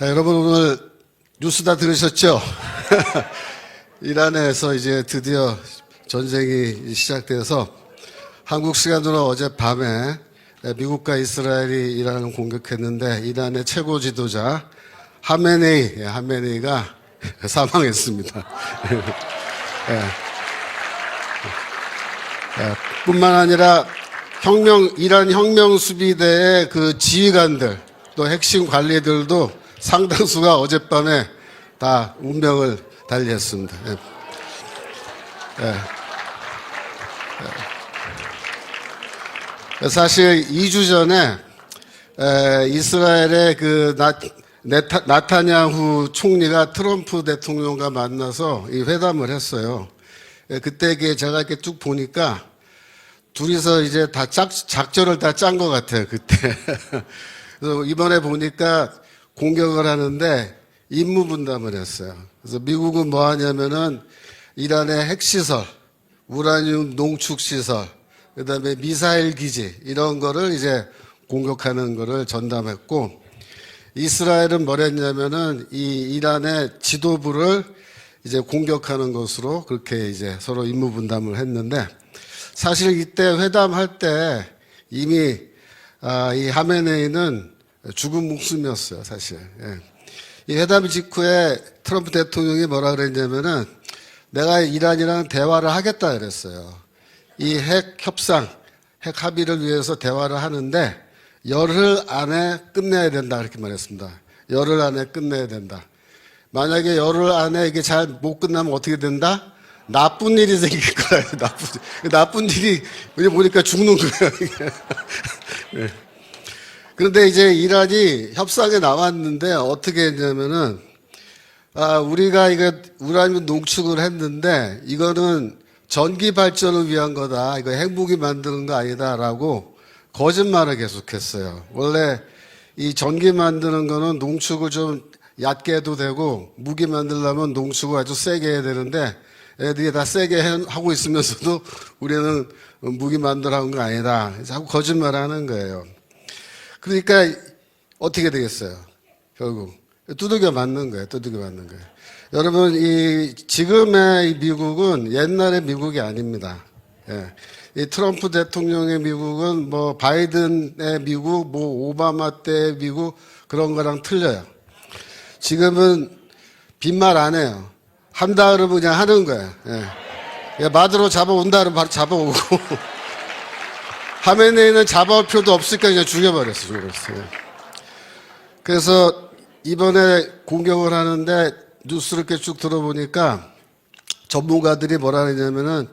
여러분 오늘 뉴스 다 들으셨죠? 이란에서 이제 드디어 전쟁이 시작돼서 한국 시간으로 어젯밤에 미국과 이스라엘이 이란을 공격했는데 이란의 최고 지도자 하메네이가 사망했습니다. 뿐만 아니라 이란 혁명수비대의 그 지휘관들 또 핵심 관리들도 상당수가 어젯밤에 다 운명을 달리했습니다. 사실 2주 전에 이스라엘의 그 나타냐후 총리가 트럼프 대통령과 만나서 이 회담을 했어요. 그때 제가 이렇게 쭉 보니까 둘이서 이제 다 작전을 다 짠 것 같아요, 그때. 그래서 이번에 보니까 공격을 하는데 임무 분담을 했어요. 그래서 미국은 뭐 하냐면은 이란의 핵시설, 우라늄 농축시설, 그 다음에 미사일 기지, 이런 거를 이제 공격하는 거를 전담했고, 이스라엘은 뭘 했냐면은 이 이란의 지도부를 이제 공격하는 것으로 그렇게 이제 서로 임무 분담을 했는데, 사실 이때 회담할 때 이미 이 하메네이는 죽은 목숨이었어요, 사실. 이 회담 직후에 트럼프 대통령이 뭐라 그랬냐면은 내가 이란이랑 대화를 하겠다 그랬어요. 이 핵 협상, 핵 합의를 위해서 대화를 하는데 열흘 안에 끝내야 된다 그렇게 말했습니다. 열흘 안에 끝내야 된다. 만약에 열흘 안에 이게 잘 못 끝나면 어떻게 된다? 나쁜 일이 생길 거예요. 나쁜 일이 보니까 죽는 거예요. 이게. 그런데 이제 이란이 협상에 나왔는데 어떻게 했냐면은 우리가 이거 우라늄 농축을 했는데 이거는 전기 발전을 위한 거다. 이거 핵무기 만드는 거 아니다라고 거짓말을 계속했어요. 원래 이 전기 만드는 거는 농축을 좀 얕게 해도 되고 무기 만들려면 농축을 아주 세게 해야 되는데 애들이 다 세게 하고 있으면서도 우리는 무기 만들라는 거 아니다. 자꾸 거짓말을 하는 거예요. 그러니까 어떻게 되겠어요? 결국 두들겨 맞는 거예요. 여러분 지금의 이 미국은 옛날의 미국이 아닙니다. 이 트럼프 대통령의 미국은 뭐 바이든의 미국, 뭐 오바마 때의 미국 그런 거랑 틀려요. 지금은 빈말 안 해요. 한다 그러면 그냥 하는 거예요. 마드로 잡아온다 그러면 바로 잡아오고. 하메네이는 잡아올 필요도 없으니까 그냥 죽여버렸어요. 그래서 이번에 공격을 하는데 뉴스를 이렇게 쭉 들어보니까 전문가들이 뭐라 그러냐면은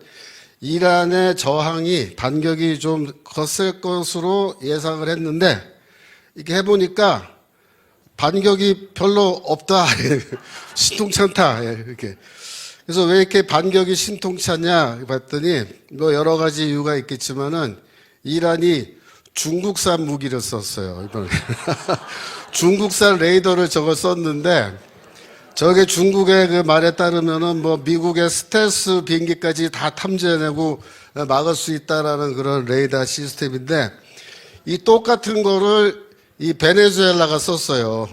이란의 저항이 반격이 좀 거셀 것으로 예상을 했는데 이렇게 해보니까 반격이 별로 없다. 신통찮다. 이렇게. 그래서 왜 이렇게 반격이 신통찮냐 봤더니 뭐 여러 가지 이유가 있겠지만은 이란이 중국산 무기를 썼어요, 이번에. 중국산 레이더를 저걸 썼는데, 저게 중국의 그 말에 따르면은 뭐 미국의 스텔스 비행기까지 다 탐지해내고 막을 수 있다라는 그런 레이더 시스템인데, 이 똑같은 거를 이 베네수엘라가 썼어요.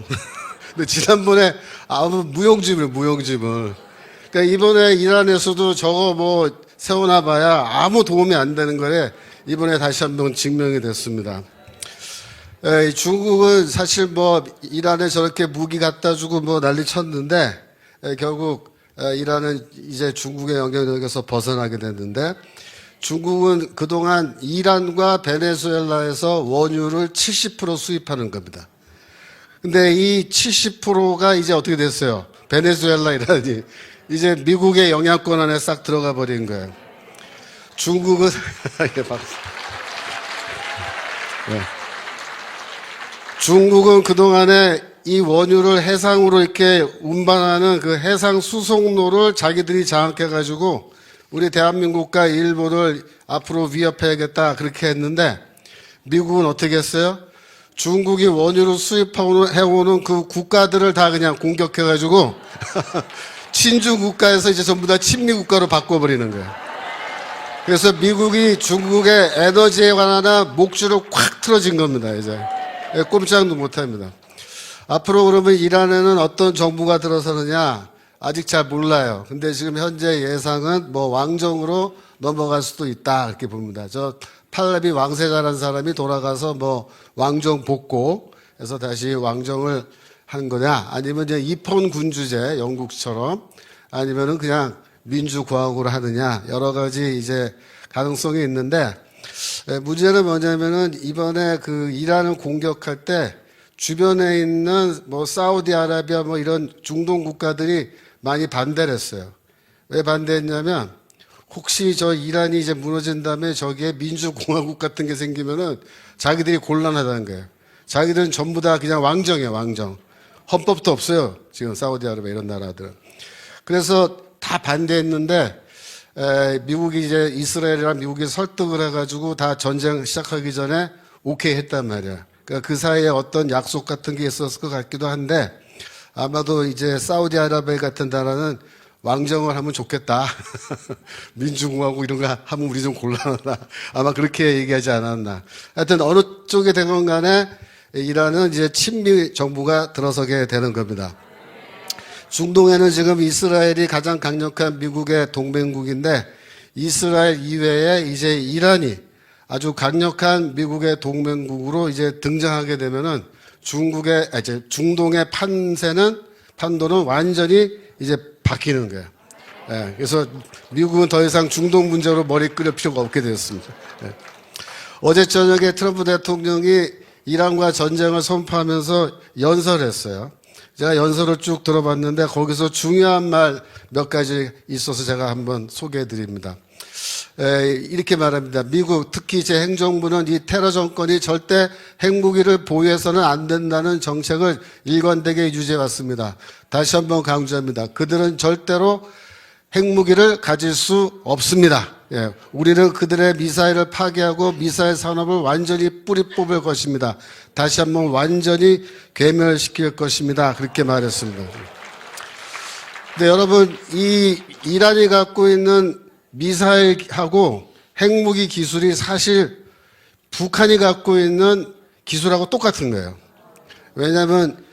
근데 지난번에 무용지물. 그러니까 이번에 이란에서도 저거 뭐 세워놔봐야 아무 도움이 안 되는 거래. 이번에 다시 한번 증명이 됐습니다. 중국은 사실 뭐 이란에 저렇게 무기 갖다 주고 뭐 난리 쳤는데 결국 이란은 이제 중국의 영향력에서 벗어나게 됐는데 중국은 그동안 이란과 베네수엘라에서 원유를 70% 수입하는 겁니다. 근데 이 70%가 이제 어떻게 됐어요? 베네수엘라 이란이 이제 미국의 영향권 안에 싹 들어가 버린 거예요. 중국은 중국은 그동안에 이 원유를 해상으로 이렇게 운반하는 그 해상 수송로를 자기들이 장악해가지고 우리 대한민국과 일본을 앞으로 위협해야겠다 그렇게 했는데 미국은 어떻게 했어요? 중국이 원유를 수입해오는 그 국가들을 다 그냥 공격해가지고 친주 국가에서 이제 전부 다 친미 국가로 바꿔버리는 거예요. 그래서 미국이 중국의 에너지에 관한 목줄을 콱 틀어진 겁니다, 이제. 꼼짝도 못 합니다. 앞으로 그러면 이란에는 어떤 정부가 들어서느냐 아직 잘 몰라요. 근데 지금 현재 예상은 뭐 왕정으로 넘어갈 수도 있다 이렇게 봅니다. 저 팔레비 왕세자라는 사람이 돌아가서 뭐 왕정 복고해서 다시 왕정을 한 거냐, 아니면 이제 입헌 군주제 영국처럼, 아니면은 그냥 민주공화국으로 하느냐, 여러 가지 이제 가능성이 있는데, 문제는 뭐냐면은 이번에 그 이란을 공격할 때 주변에 있는 뭐 사우디아라비아 뭐 이런 중동 국가들이 많이 반대를 했어요. 왜 반대했냐면 혹시 저 이란이 이제 무너진 다음에 저기에 민주공화국 같은 게 생기면은 자기들이 곤란하다는 거예요. 자기들은 전부 다 그냥 왕정이에요, 왕정. 헌법도 없어요. 지금 사우디아라비아 이런 나라들은. 그래서 다 반대했는데 미국이 이제 이스라엘이랑 미국이 설득을 해가지고 다 전쟁 시작하기 전에 오케이 했단 말이야. 그러니까 그 사이에 어떤 약속 같은 게 있었을 것 같기도 한데 아마도 이제 사우디아라비아 같은 나라는 왕정을 하면 좋겠다. 민주공화국 이런 거 하면 우리 좀 곤란하다. 아마 그렇게 얘기하지 않았나. 하여튼 어느 쪽에 되건 간에 이란은 이제 친미 정부가 들어서게 되는 겁니다. 중동에는 지금 이스라엘이 가장 강력한 미국의 동맹국인데 이스라엘 이외에 이제 이란이 아주 강력한 미국의 동맹국으로 이제 등장하게 되면은 이제 중동의 판도는 완전히 이제 바뀌는 거예요. 예, 그래서 미국은 더 이상 중동 문제로 머리 끓일 필요가 없게 되었습니다. 예. 어제 저녁에 트럼프 대통령이 이란과 전쟁을 선포하면서 연설했어요. 제가 연설을 쭉 들어봤는데 거기서 중요한 말 몇 가지 있어서 제가 한번 소개해 드립니다. 이렇게 말합니다. 미국, 특히 제 행정부는 이 테러 정권이 절대 핵무기를 보유해서는 안 된다는 정책을 일관되게 유지해 왔습니다. 다시 한번 강조합니다. 그들은 절대로 핵무기를 가질 수 없습니다. 예, 우리는 그들의 미사일을 파괴하고 미사일 산업을 완전히 뿌리 뽑을 것입니다. 다시 한번 완전히 괴멸시킬 것입니다. 그렇게 말했습니다. 근데 여러분, 이 이란이 갖고 있는 미사일하고 핵무기 기술이 사실 북한이 갖고 있는 기술하고 똑같은 거예요. 왜냐하면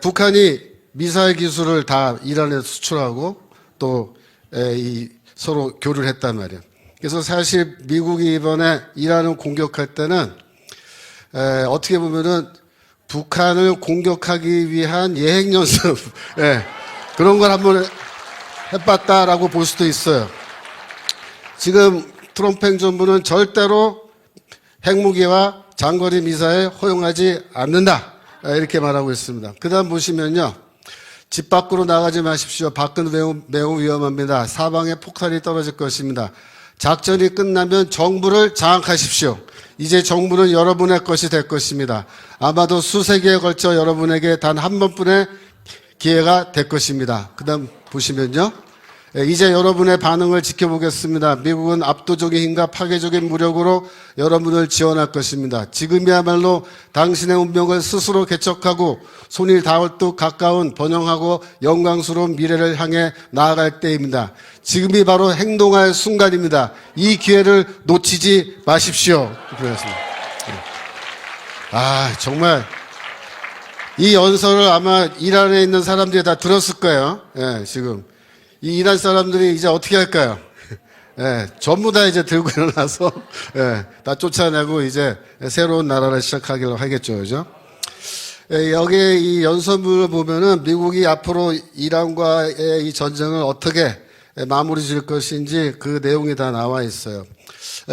북한이 미사일 기술을 다 이란에 수출하고 또 서로 교류를 했단 말이에요. 그래서 사실 미국이 이번에 이란을 공격할 때는 어떻게 보면은 북한을 공격하기 위한 예행 연습 그런 걸 한번 해봤다라고 볼 수도 있어요. 지금 트럼프 행정부는 절대로 핵무기와 장거리 미사일 허용하지 않는다 이렇게 말하고 있습니다. 그 다음 보시면요. 집 밖으로 나가지 마십시오. 밖은 매우 위험합니다. 사방에 폭탄이 떨어질 것입니다. 작전이 끝나면 정부를 장악하십시오. 이제 정부는 여러분의 것이 될 것입니다. 아마도 수세기에 걸쳐 여러분에게 단 한 번뿐의 기회가 될 것입니다. 그 다음 보시면요. 이제 여러분의 반응을 지켜보겠습니다. 미국은 압도적인 힘과 파괴적인 무력으로 여러분을 지원할 것입니다. 지금이야말로 당신의 운명을 스스로 개척하고 손이 닿을 듯 가까운 번영하고 영광스러운 미래를 향해 나아갈 때입니다. 지금이 바로 행동할 순간입니다. 이 기회를 놓치지 마십시오. 그랬습니다. 정말 이 연설을 아마 이란에 있는 사람들이 다 들었을 거예요. 지금. 이 이란 사람들이 이제 어떻게 할까요? 전부 다 이제 들고 일어나서, 다 쫓아내고 이제 새로운 나라를 시작하기로 하겠죠. 그죠? 여기에 이 연설문을 보면은 미국이 앞으로 이란과의 이 전쟁을 어떻게 마무리 지을 것인지 그 내용이 다 나와 있어요.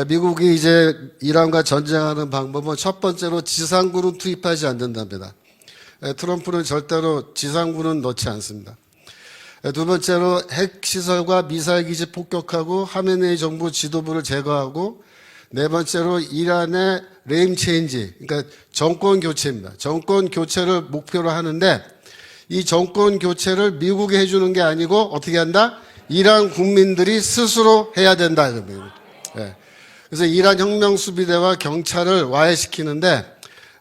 미국이 이제 이란과 전쟁하는 방법은 첫 번째로 지상군은 투입하지 않는답니다. 트럼프는 절대로 지상군은 넣지 않습니다. 두 번째로 핵시설과 미사일 기지 폭격하고 하메네이 정부 지도부를 제거하고 네 번째로 이란의 레임 체인지, 그러니까 정권 교체입니다. 정권 교체를 목표로 하는데 이 정권 교체를 미국이 해주는 게 아니고 어떻게 한다? 이란 국민들이 스스로 해야 된다. 그래서 이란 혁명수비대와 경찰을 와해시키는데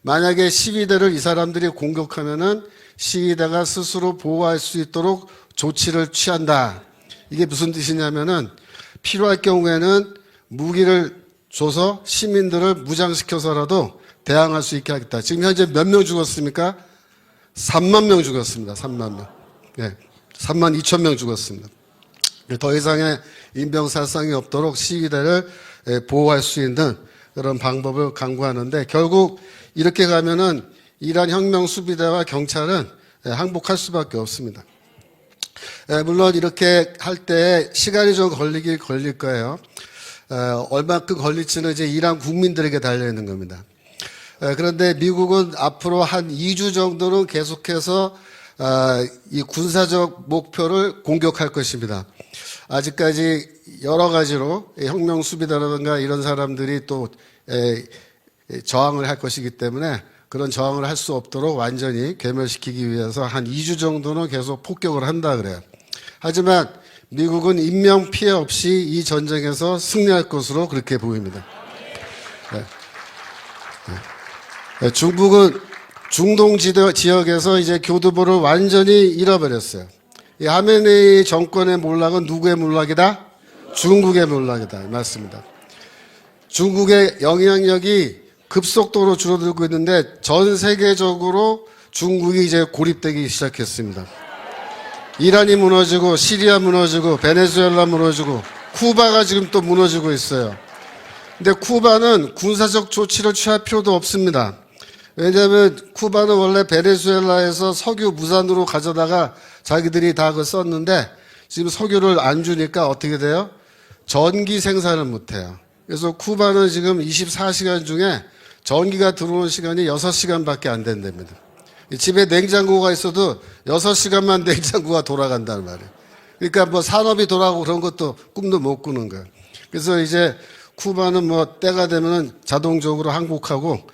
만약에 시위대를 이 사람들이 공격하면은 시위대가 스스로 보호할 수 있도록 조치를 취한다. 이게 무슨 뜻이냐면은 필요할 경우에는 무기를 줘서 시민들을 무장시켜서라도 대항할 수 있게 하겠다. 지금 현재 몇 명 죽었습니까? 3만 명 죽었습니다. 3만 명. 예, 3만 2천 명 죽었습니다. 더 이상의 인병살상이 없도록 시위대를 보호할 수 있는 그런 방법을 강구하는데, 결국 이렇게 가면은 이란 혁명 수비대와 경찰은 항복할 수밖에 없습니다. 물론 이렇게 할 때 시간이 좀 걸릴 거예요. 얼마큼 걸릴지는 이제 이란 국민들에게 달려 있는 겁니다. 그런데 미국은 앞으로 한 2주 정도는 계속해서 이 군사적 목표를 공격할 것입니다. 아직까지 여러 가지로 혁명 수비대라든가 이런 사람들이 또 저항을 할 것이기 때문에 그런 저항을 할 수 없도록 완전히 괴멸시키기 위해서 한 2주 정도는 계속 폭격을 한다 그래요. 하지만 미국은 인명 피해 없이 이 전쟁에서 승리할 것으로 그렇게 보입니다. 중국은 중동 지역에서 이제 교두보를 완전히 잃어버렸어요. 이 하메네이 정권의 몰락은 누구의 몰락이다? 중국의 몰락이다. 맞습니다. 중국의 영향력이 급속도로 줄어들고 있는데 전 세계적으로 중국이 이제 고립되기 시작했습니다. 이란이 무너지고 시리아 무너지고 베네수엘라 무너지고 쿠바가 지금 또 무너지고 있어요. 근데 쿠바는 군사적 조치를 취할 필요도 없습니다. 왜냐하면 쿠바는 원래 베네수엘라에서 석유 무산으로 가져다가 자기들이 다 그거 썼는데 지금 석유를 안 주니까 어떻게 돼요? 전기 생산을 못 해요. 그래서 쿠바는 지금 24시간 중에 전기가 들어오는 시간이 6시간밖에 안 된답니다. 집에 냉장고가 있어도 6시간만 냉장고가 돌아간다는 말이에요. 그러니까 뭐 산업이 돌아가고 그런 것도 꿈도 못 꾸는 거예요. 그래서 이제 쿠바는 뭐 때가 되면은 자동적으로 항복하고,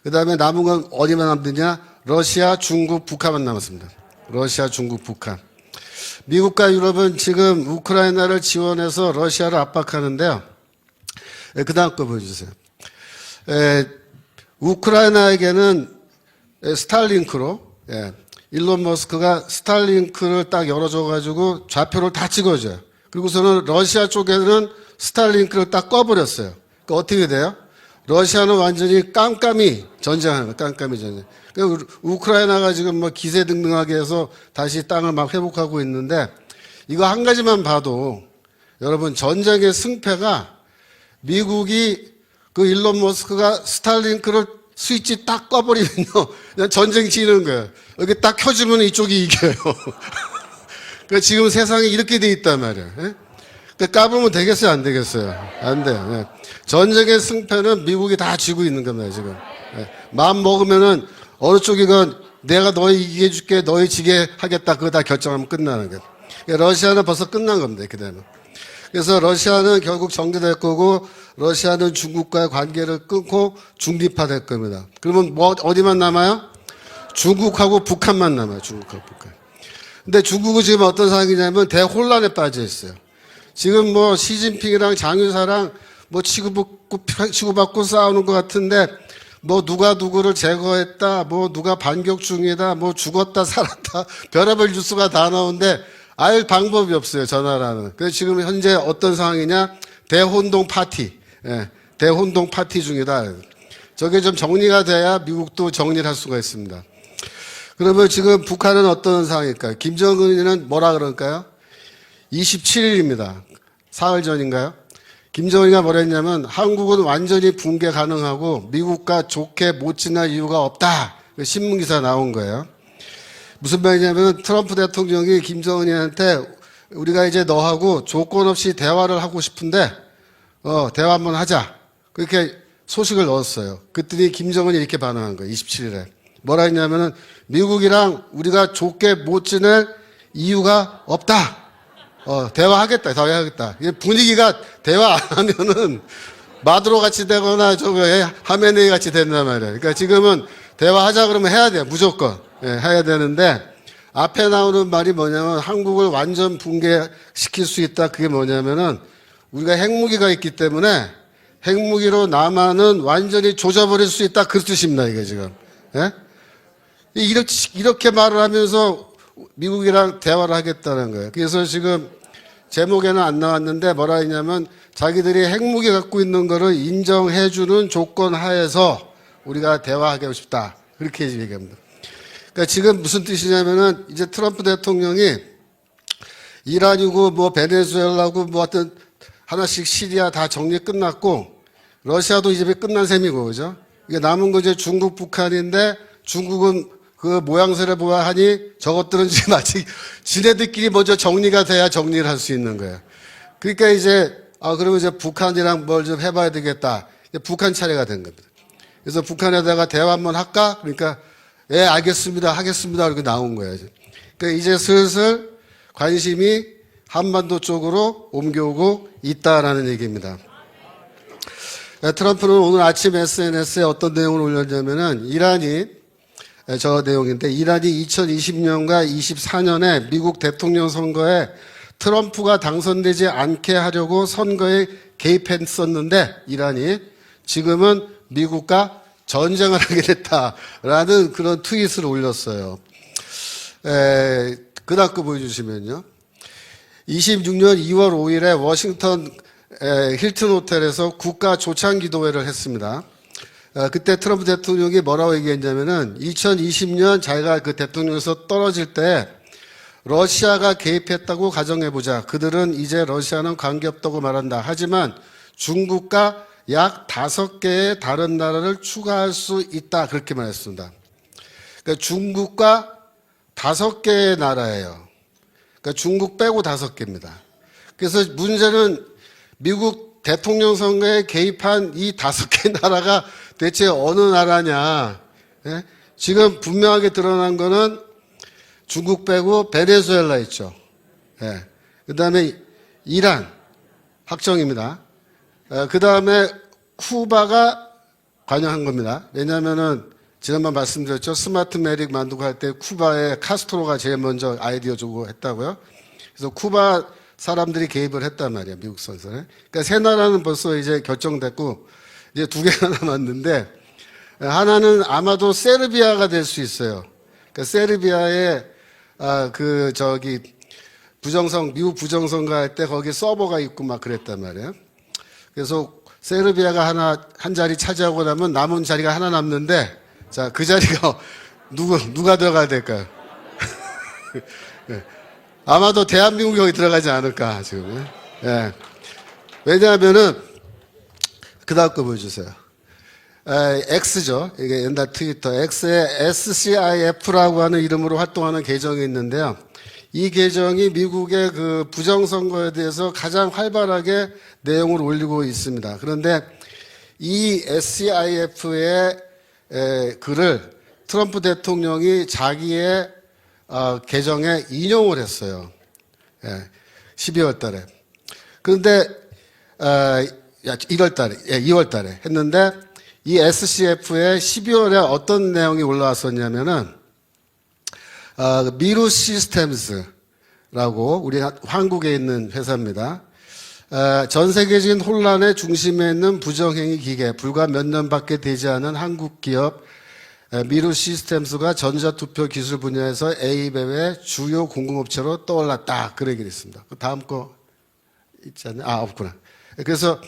그 다음에 남은 건 어디만 남느냐? 러시아, 중국, 북한만 남았습니다. 러시아, 중국, 북한. 미국과 유럽은 지금 우크라이나를 지원해서 러시아를 압박하는데요. 그 다음 거 보여주세요. 우크라이나에게는 스타링크로, 일론 머스크가 스타링크를 딱 열어줘가지고 좌표를 다 찍어줘요. 그리고서는 러시아 쪽에는 스타링크를 딱 꺼버렸어요. 그러니까 어떻게 돼요? 러시아는 완전히 깜깜이 전쟁하는 거예요. 깜깜이 전쟁. 그러니까 우크라이나가 지금 뭐 기세등등하게 해서 다시 땅을 막 회복하고 있는데, 이거 한 가지만 봐도 여러분, 전쟁의 승패가 미국이 그 일론 머스크가 스타링크를 스위치 딱 꺼버리면요, 그냥 전쟁 치는 거예요. 여기 딱 켜주면 이쪽이 이겨요. 그러니까 지금 세상이 이렇게 돼 있단 말이에요. 그러니까 까불면 되겠어요, 안 되겠어요? 안 돼요. 전쟁의 승패는 미국이 다 쥐고 있는 겁니다, 지금. 마음 먹으면은 어느 쪽이건 내가 너희 이기게 해줄게, 너희 지게 하겠다, 그거 다 결정하면 끝나는 거예요. 그러니까 러시아는 벌써 끝난 겁니다, 이렇게 되면. 그래서 러시아는 결국 정리될 거고, 러시아는 중국과의 관계를 끊고 중립화될 겁니다. 그러면 뭐 어디만 남아요? 중국하고 북한만 남아요. 중국하고 북한. 근데 중국은 지금 어떤 상황이냐면 대혼란에 빠져 있어요. 지금 뭐 시진핑이랑 장유사랑 뭐 치고받고 싸우는 것 같은데, 뭐 누가 누구를 제거했다, 뭐 누가 반격 중이다, 뭐 죽었다 살았다, 별의별 뉴스가 다 나오는데 알 방법이 없어요, 저 나라는. 그래서 지금 현재 어떤 상황이냐? 대혼동 파티. 대혼동 파티 중이다. 저게 좀 정리가 돼야 미국도 정리를 할 수가 있습니다. 그러면 지금 북한은 어떤 상황일까요? 김정은이는 뭐라 그럴까요? 27일입니다. 사흘 전인가요? 김정은이가 뭐라 했냐면, 한국은 완전히 붕괴 가능하고 미국과 좋게 못 지낼 이유가 없다. 신문기사 나온 거예요. 무슨 말이냐면, 트럼프 대통령이 김정은이한테 우리가 이제 너하고 조건 없이 대화를 하고 싶은데 대화 한번 하자, 그렇게 소식을 넣었어요. 그랬더니 김정은이 이렇게 반응한 거예요. 27일에 뭐라 했냐면은, 미국이랑 우리가 좋게 못 지낼 이유가 없다. 대화하겠다. 분위기가 대화 안 하면은 마두로 같이 되거나 하메네이 같이 된단 말이에요. 그러니까 지금은 대화하자 그러면 해야 돼요. 무조건. 해야 되는데, 앞에 나오는 말이 뭐냐면, 한국을 완전 붕괴시킬 수 있다. 그게 뭐냐면은, 우리가 핵무기가 있기 때문에 핵무기로 남한은 완전히 조져버릴 수 있다. 그 뜻입니다, 이게 지금. 이렇게 말을 하면서 미국이랑 대화를 하겠다는 거예요. 그래서 지금 제목에는 안 나왔는데 뭐라 했냐면, 자기들이 핵무기 갖고 있는 거를 인정해주는 조건 하에서 우리가 대화하고 싶다. 그렇게 얘기합니다. 그러니까 지금 무슨 뜻이냐면은 이제 트럼프 대통령이 이란이고 뭐 베네수엘라고 뭐 하여튼 하나씩 시리아 다 정리 끝났고 러시아도 이제 끝난 셈이고 그죠? 이게 남은 거 이제 중국, 북한인데 중국은 그 모양새를 보아하니 저것들은 지금 아직 지네들끼리 먼저 정리가 돼야 정리를 할 수 있는 거예요. 그러니까 이제 그러면 이제 북한이랑 뭘 좀 해봐야 되겠다. 이제 북한 차례가 된 겁니다. 그래서 북한에다가 대화 한번 할까? 그러니까 예 알겠습니다 하겠습니다 이렇게 나온 거예요. 그러니까 이제 슬슬 관심이 한반도 쪽으로 옮겨오고 있다라는 얘기입니다. 트럼프는 오늘 아침 SNS에 어떤 내용을 올렸냐면은 저 내용인데 이란이 2020년과 24년에 미국 대통령 선거에 트럼프가 당선되지 않게 하려고 선거에 개입했었는데 이란이 지금은 미국과 전쟁을 하게 됐다라는 그런 트윗을 올렸어요. 그 다음 거 보여주시면요. 26년 2월 5일에 워싱턴 힐튼 호텔에서 국가 조창기도회를 했습니다. 그때 트럼프 대통령이 뭐라고 얘기했냐면은 2020년 자기가 그 대통령에서 떨어질 때 러시아가 개입했다고 가정해보자. 그들은 이제 러시아는 관계없다고 말한다. 하지만 중국과 약 5개의 다른 나라를 추가할 수 있다. 그렇게 말했습니다. 그러니까 중국과 5개의 나라예요. 그러니까 중국 빼고 5개입니다. 그래서 문제는 미국 대통령 선거에 개입한 이 5개 나라가 대체 어느 나라냐. 예? 지금 분명하게 드러난 거는 중국 빼고 베네수엘라 있죠. 예. 그 다음에 이란 확정입니다. 그 다음에 쿠바가 관여한 겁니다. 왜냐하면은 지난번 말씀드렸죠. 스마트 메릭 만들고 할 때 쿠바에 카스트로가 제일 먼저 아이디어 주고 했다고요. 그래서 쿠바 사람들이 개입을 했단 말이에요. 미국 선선에. 그러니까 세 나라는 벌써 이제 결정됐고 이제 2개가 남았는데 하나는 아마도 세르비아가 될 수 있어요. 그러니까 세르비아에 미국 부정선거 할 때 거기 서버가 있고 막 그랬단 말이에요. 그래서 세르비아가 한 자리 차지하고 나면 남은 자리가 하나 남는데 자, 그 자리가 누가 들어가야 될까요? 아마도 대한민국이 여기 들어가지 않을까, 지금. 예. 왜냐하면은, 그 다음 거 보여주세요. X죠. 이게 옛날 트위터. X에 SCIF라고 하는 이름으로 활동하는 계정이 있는데요. 이 계정이 미국의 그 부정선거에 대해서 가장 활발하게 내용을 올리고 있습니다. 그런데 이 SCIF의 글을 트럼프 대통령이 자기의 계정에 인용을 했어요. 12월 달에. 그런데 2월 달에 했는데 이 SCF에 12월에 어떤 내용이 올라왔었냐면은 미루 시스템즈라고 우리 한국에 있는 회사입니다. 전 세계적인 혼란의 중심에 있는 부정행위 기계, 불과 몇 년밖에 되지 않은 한국 기업 미루 시스템스가 전자투표 기술 분야에서 A배의 주요 공급업체로 떠올랐다. 그런 얘기를 했습니다. 그 다음 거 있지 않나요? 없구나. 그래서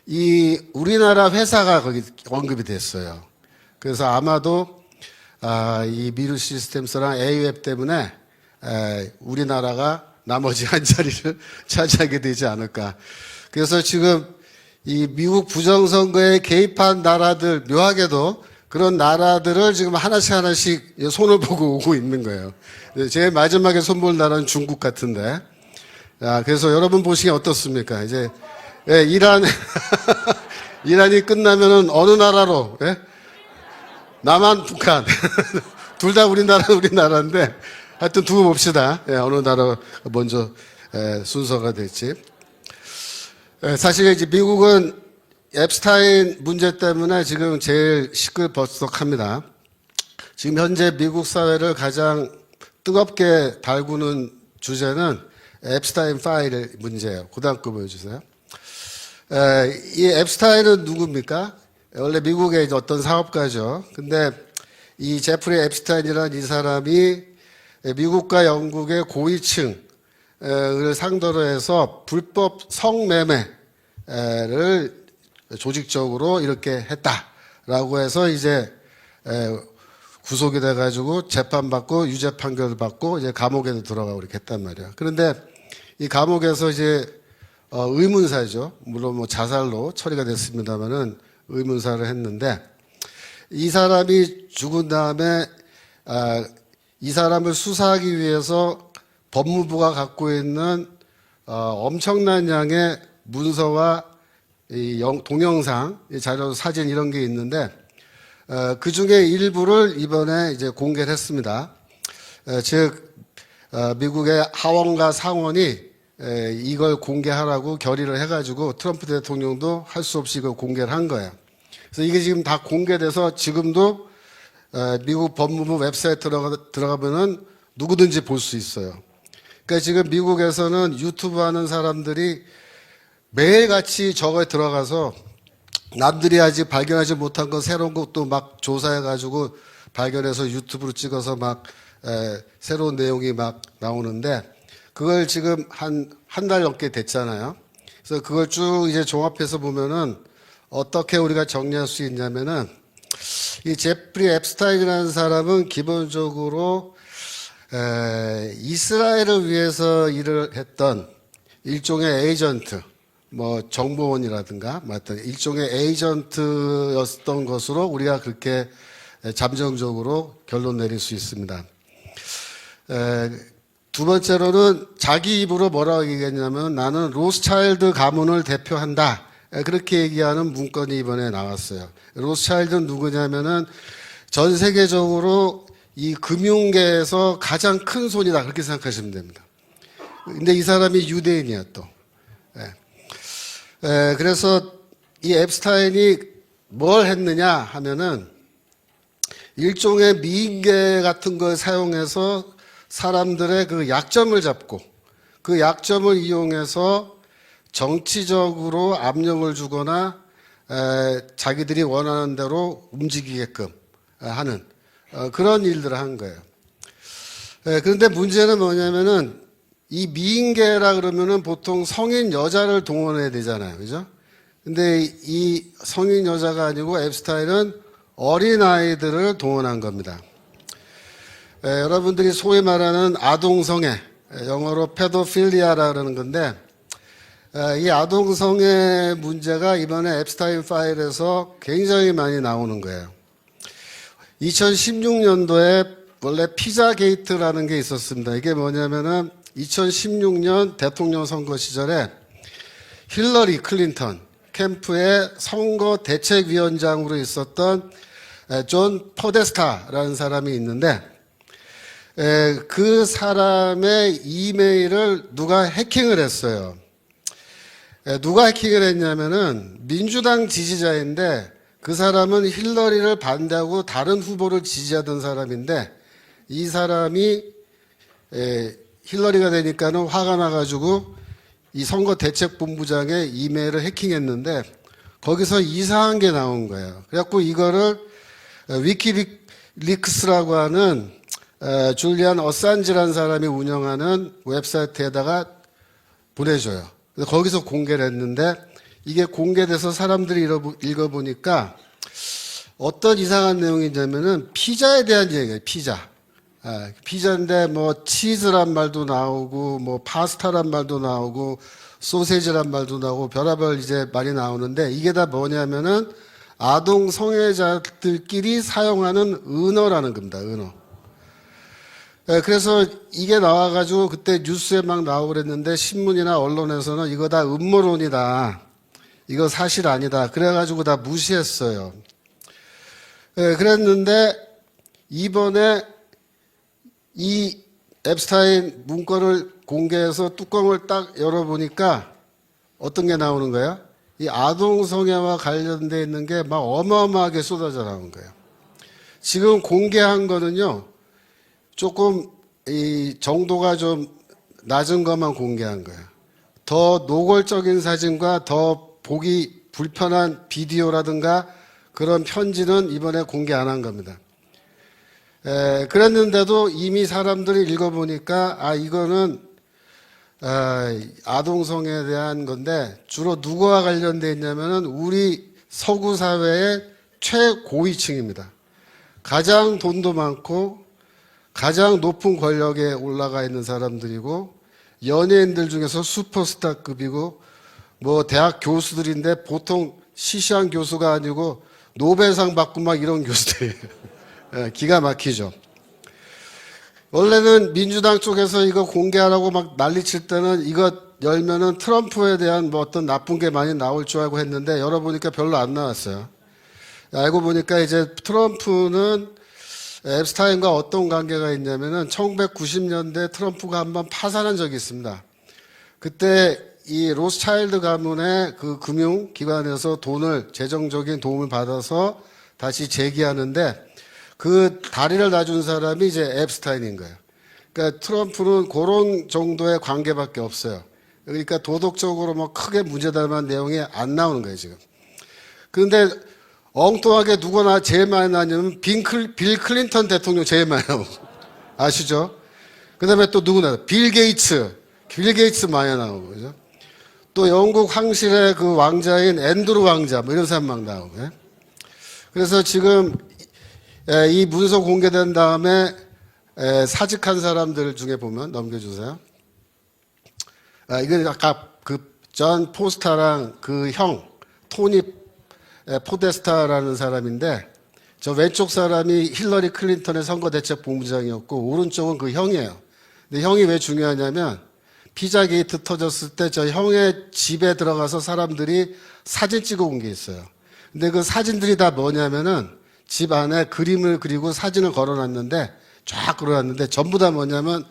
이 우리나라 회사가 거기 언급이 됐어요. 그래서 아마도 이 미루 시스템스랑 A웹 때문에 우리나라가 나머지 한 자리를 차지하게 되지 않을까. 그래서 지금 이 미국 부정선거에 개입한 나라들, 묘하게도 그런 나라들을 지금 하나씩 손을 보고 오고 있는 거예요. 제일 마지막에 손볼 나라는 중국 같은데. 그래서 여러분 보시기에 어떻습니까? 이제, 이란이 끝나면은 어느 나라로, 남한, 북한. 둘 다 우리나라인데, 하여튼 두고 봅시다. 어느 나라 먼저 순서가 될지. 사실 이제 미국은 앱스타인 문제 때문에 지금 제일 시끌벅적합니다. 지금 현재 미국 사회를 가장 뜨겁게 달구는 주제는 앱스타인 파일 문제예요. 그 다음 거 보여주세요. 이 앱스타인은 누굽니까? 원래 미국의 어떤 사업가죠. 근데 이 제프리 앱스타인이라는 이 사람이 미국과 영국의 고위층을 상대로 해서 불법 성매매를 조직적으로 이렇게 했다라고 해서 이제 구속이 돼가지고 재판받고 유죄 판결을 받고 이제 감옥에도 들어가고 이렇게 했단 말이야. 그런데 이 감옥에서 이제 의문사죠. 물론 뭐 자살로 처리가 됐습니다만은 의문사를 했는데 이 사람이 죽은 다음에 이 사람을 수사하기 위해서 법무부가 갖고 있는 엄청난 양의 문서와 이 동영상, 자료, 사진 이런 게 있는데 그 중에 일부를 이번에 이제 공개를 했습니다. 즉 미국의 하원과 상원이 이걸 공개하라고 결의를 해가지고 트럼프 대통령도 할 수 없이 이걸 공개를 한 거예요. 그래서 이게 지금 다 공개돼서 지금도 미국 법무부 웹사이트 들어가면은 누구든지 볼 수 있어요. 그러니까 지금 미국에서는 유튜브 하는 사람들이 매일같이 저거에 들어가서 남들이 아직 발견하지 못한 건 새로운 것도 막 조사해가지고 발견해서 유튜브로 찍어서 막 새로운 내용이 막 나오는데 그걸 지금 한 달 넘게 됐잖아요. 그래서 그걸 쭉 이제 종합해서 보면은 어떻게 우리가 정리할 수 있냐면은 이 제프리 앱스타인이라는 사람은 기본적으로 이스라엘을 위해서 일을 했던 일종의 에이전트, 뭐 정보원이라든가 어떤 일종의 에이전트였던 것으로 우리가 그렇게 잠정적으로 결론 내릴 수 있습니다. 두 번째로는 자기 입으로 뭐라고 얘기했냐면 나는 로스차일드 가문을 대표한다. 그렇게 얘기하는 문건이 이번에 나왔어요. 로스차일드는 누구냐면은 전 세계적으로 이 금융계에서 가장 큰 손이다. 그렇게 생각하시면 됩니다. 근데 이 사람이 유대인이야 또. 그래서 이 앱스타인이 뭘 했느냐 하면은 일종의 미인계 같은 걸 사용해서 사람들의 그 약점을 잡고 그 약점을 이용해서 정치적으로 압력을 주거나 자기들이 원하는 대로 움직이게끔 하는 그런 일들을 한 거예요. 그런데 문제는 뭐냐면은 이 미인계라 그러면은 보통 성인 여자를 동원해야 되잖아요. 그죠? 근데 이 성인 여자가 아니고 앱스타인은 어린 아이들을 동원한 겁니다. 여러분들이 소위 말하는 아동성애, 영어로 페도필리아라 그러는 건데 이 아동성애 문제가 이번에 앱스타인 파일에서 굉장히 많이 나오는 거예요. 2016년도에 원래 피자 게이트라는 게 있었습니다. 이게 뭐냐면은 2016년 대통령 선거 시절에 힐러리 클린턴 캠프의 선거 대책위원장으로 있었던 존 포데스타라는 사람이 있는데 그 사람의 이메일을 누가 해킹을 했어요. 누가 해킹을 했냐면은 민주당 지지자인데 그 사람은 힐러리를 반대하고 다른 후보를 지지하던 사람인데 이 사람이 힐러리가 되니까는 화가 나가지고 이 선거대책본부장의 이메일을 해킹했는데 거기서 이상한 게 나온 거예요. 그래갖고 이거를 위키리크스라고 하는 줄리안 어산지라는 사람이 운영하는 웹사이트에다가 보내줘요. 그래서 거기서 공개를 했는데 이게 공개돼서 사람들이 읽어보니까 어떤 이상한 내용이냐면은 피자에 대한 얘기예요. 피자. 피자인데 뭐 치즈란 말도 나오고 뭐 파스타란 말도 나오고 소세지란 말도 나오고 별의별 이제 말이 나오는데 이게 다 뭐냐면은 아동 성애자들끼리 사용하는 은어라는 겁니다. 은어. 그래서 이게 나와가지고 그때 뉴스에 막 나오고 그랬는데 신문이나 언론에서는 이거 다 음모론이다. 이거 사실 아니다. 그래가지고 다 무시했어요. 그랬는데 이번에 이 앱스타인 문건을 공개해서 뚜껑을 딱 열어보니까 어떤 게 나오는 거예요? 이 아동성애와 관련돼 있는 게 막 어마어마하게 쏟아져 나온 거예요. 지금 공개한 거는요, 조금 이 정도가 좀 낮은 것만 공개한 거예요. 더 노골적인 사진과 더 보기 불편한 비디오라든가 그런 편지는 이번에 공개 안 한 겁니다. 그랬는데도 이미 사람들이 읽어보니까 이거는 아동성애에 대한 건데 주로 누구와 관련돼 있냐면은 우리 서구 사회의 최고위층입니다. 가장 돈도 많고 가장 높은 권력에 올라가 있는 사람들이고 연예인들 중에서 슈퍼스타급이고 뭐 대학 교수들인데 보통 시시한 교수가 아니고 노벨상 받고 막 이런 교수들이에요. 예, 기가 막히죠. 원래는 민주당 쪽에서 이거 공개하라고 막 난리칠 때는 이거 열면은 트럼프에 대한 뭐 어떤 나쁜 게 많이 나올 줄 알고 했는데 열어보니까 별로 안 나왔어요. 알고 보니까 이제 트럼프는 앱스타인과 어떤 관계가 있냐면은 1990년대 트럼프가 한번 파산한 적이 있습니다. 그때 이 로스차일드 가문의 그 금융기관에서 재정적인 도움을 받아서 다시 재기하는데 그 다리를 놔준 사람이 이제 앱스타인인 거예요. 그러니까 트럼프는 그런 정도의 관계밖에 없어요. 그러니까 도덕적으로 뭐 크게 문제될 만한 내용이 안 나오는 거예요, 지금. 그런데 엉뚱하게 누구나 제일 많이 나냐면 빌 클린턴 대통령 제일 많이 나오고. 아시죠? 그 다음에 또 누구나, 빌 게이츠 많이 나오고, 그죠? 또 영국 황실의 그 왕자인 앤드루 왕자, 뭐 이런 사람 막 나오고. 예? 그래서 지금 이 문서 공개된 다음에 사직한 사람들 중에 보면 넘겨주세요. 이건 아까 그 존 포스타랑 그 형, 토니 포데스타라는 사람인데 저 왼쪽 사람이 힐러리 클린턴의 선거대책본부장이었고 오른쪽은 그 형이에요. 근데 형이 왜 중요하냐면 피자 게이트 터졌을 때 저 형의 집에 들어가서 사람들이 사진 찍어 온 게 있어요. 근데 그 사진들이 다 뭐냐면은 집 안에 그림을 그리고 사진을 걸어놨는데 쫙 걸어놨는데 전부 다 뭐냐면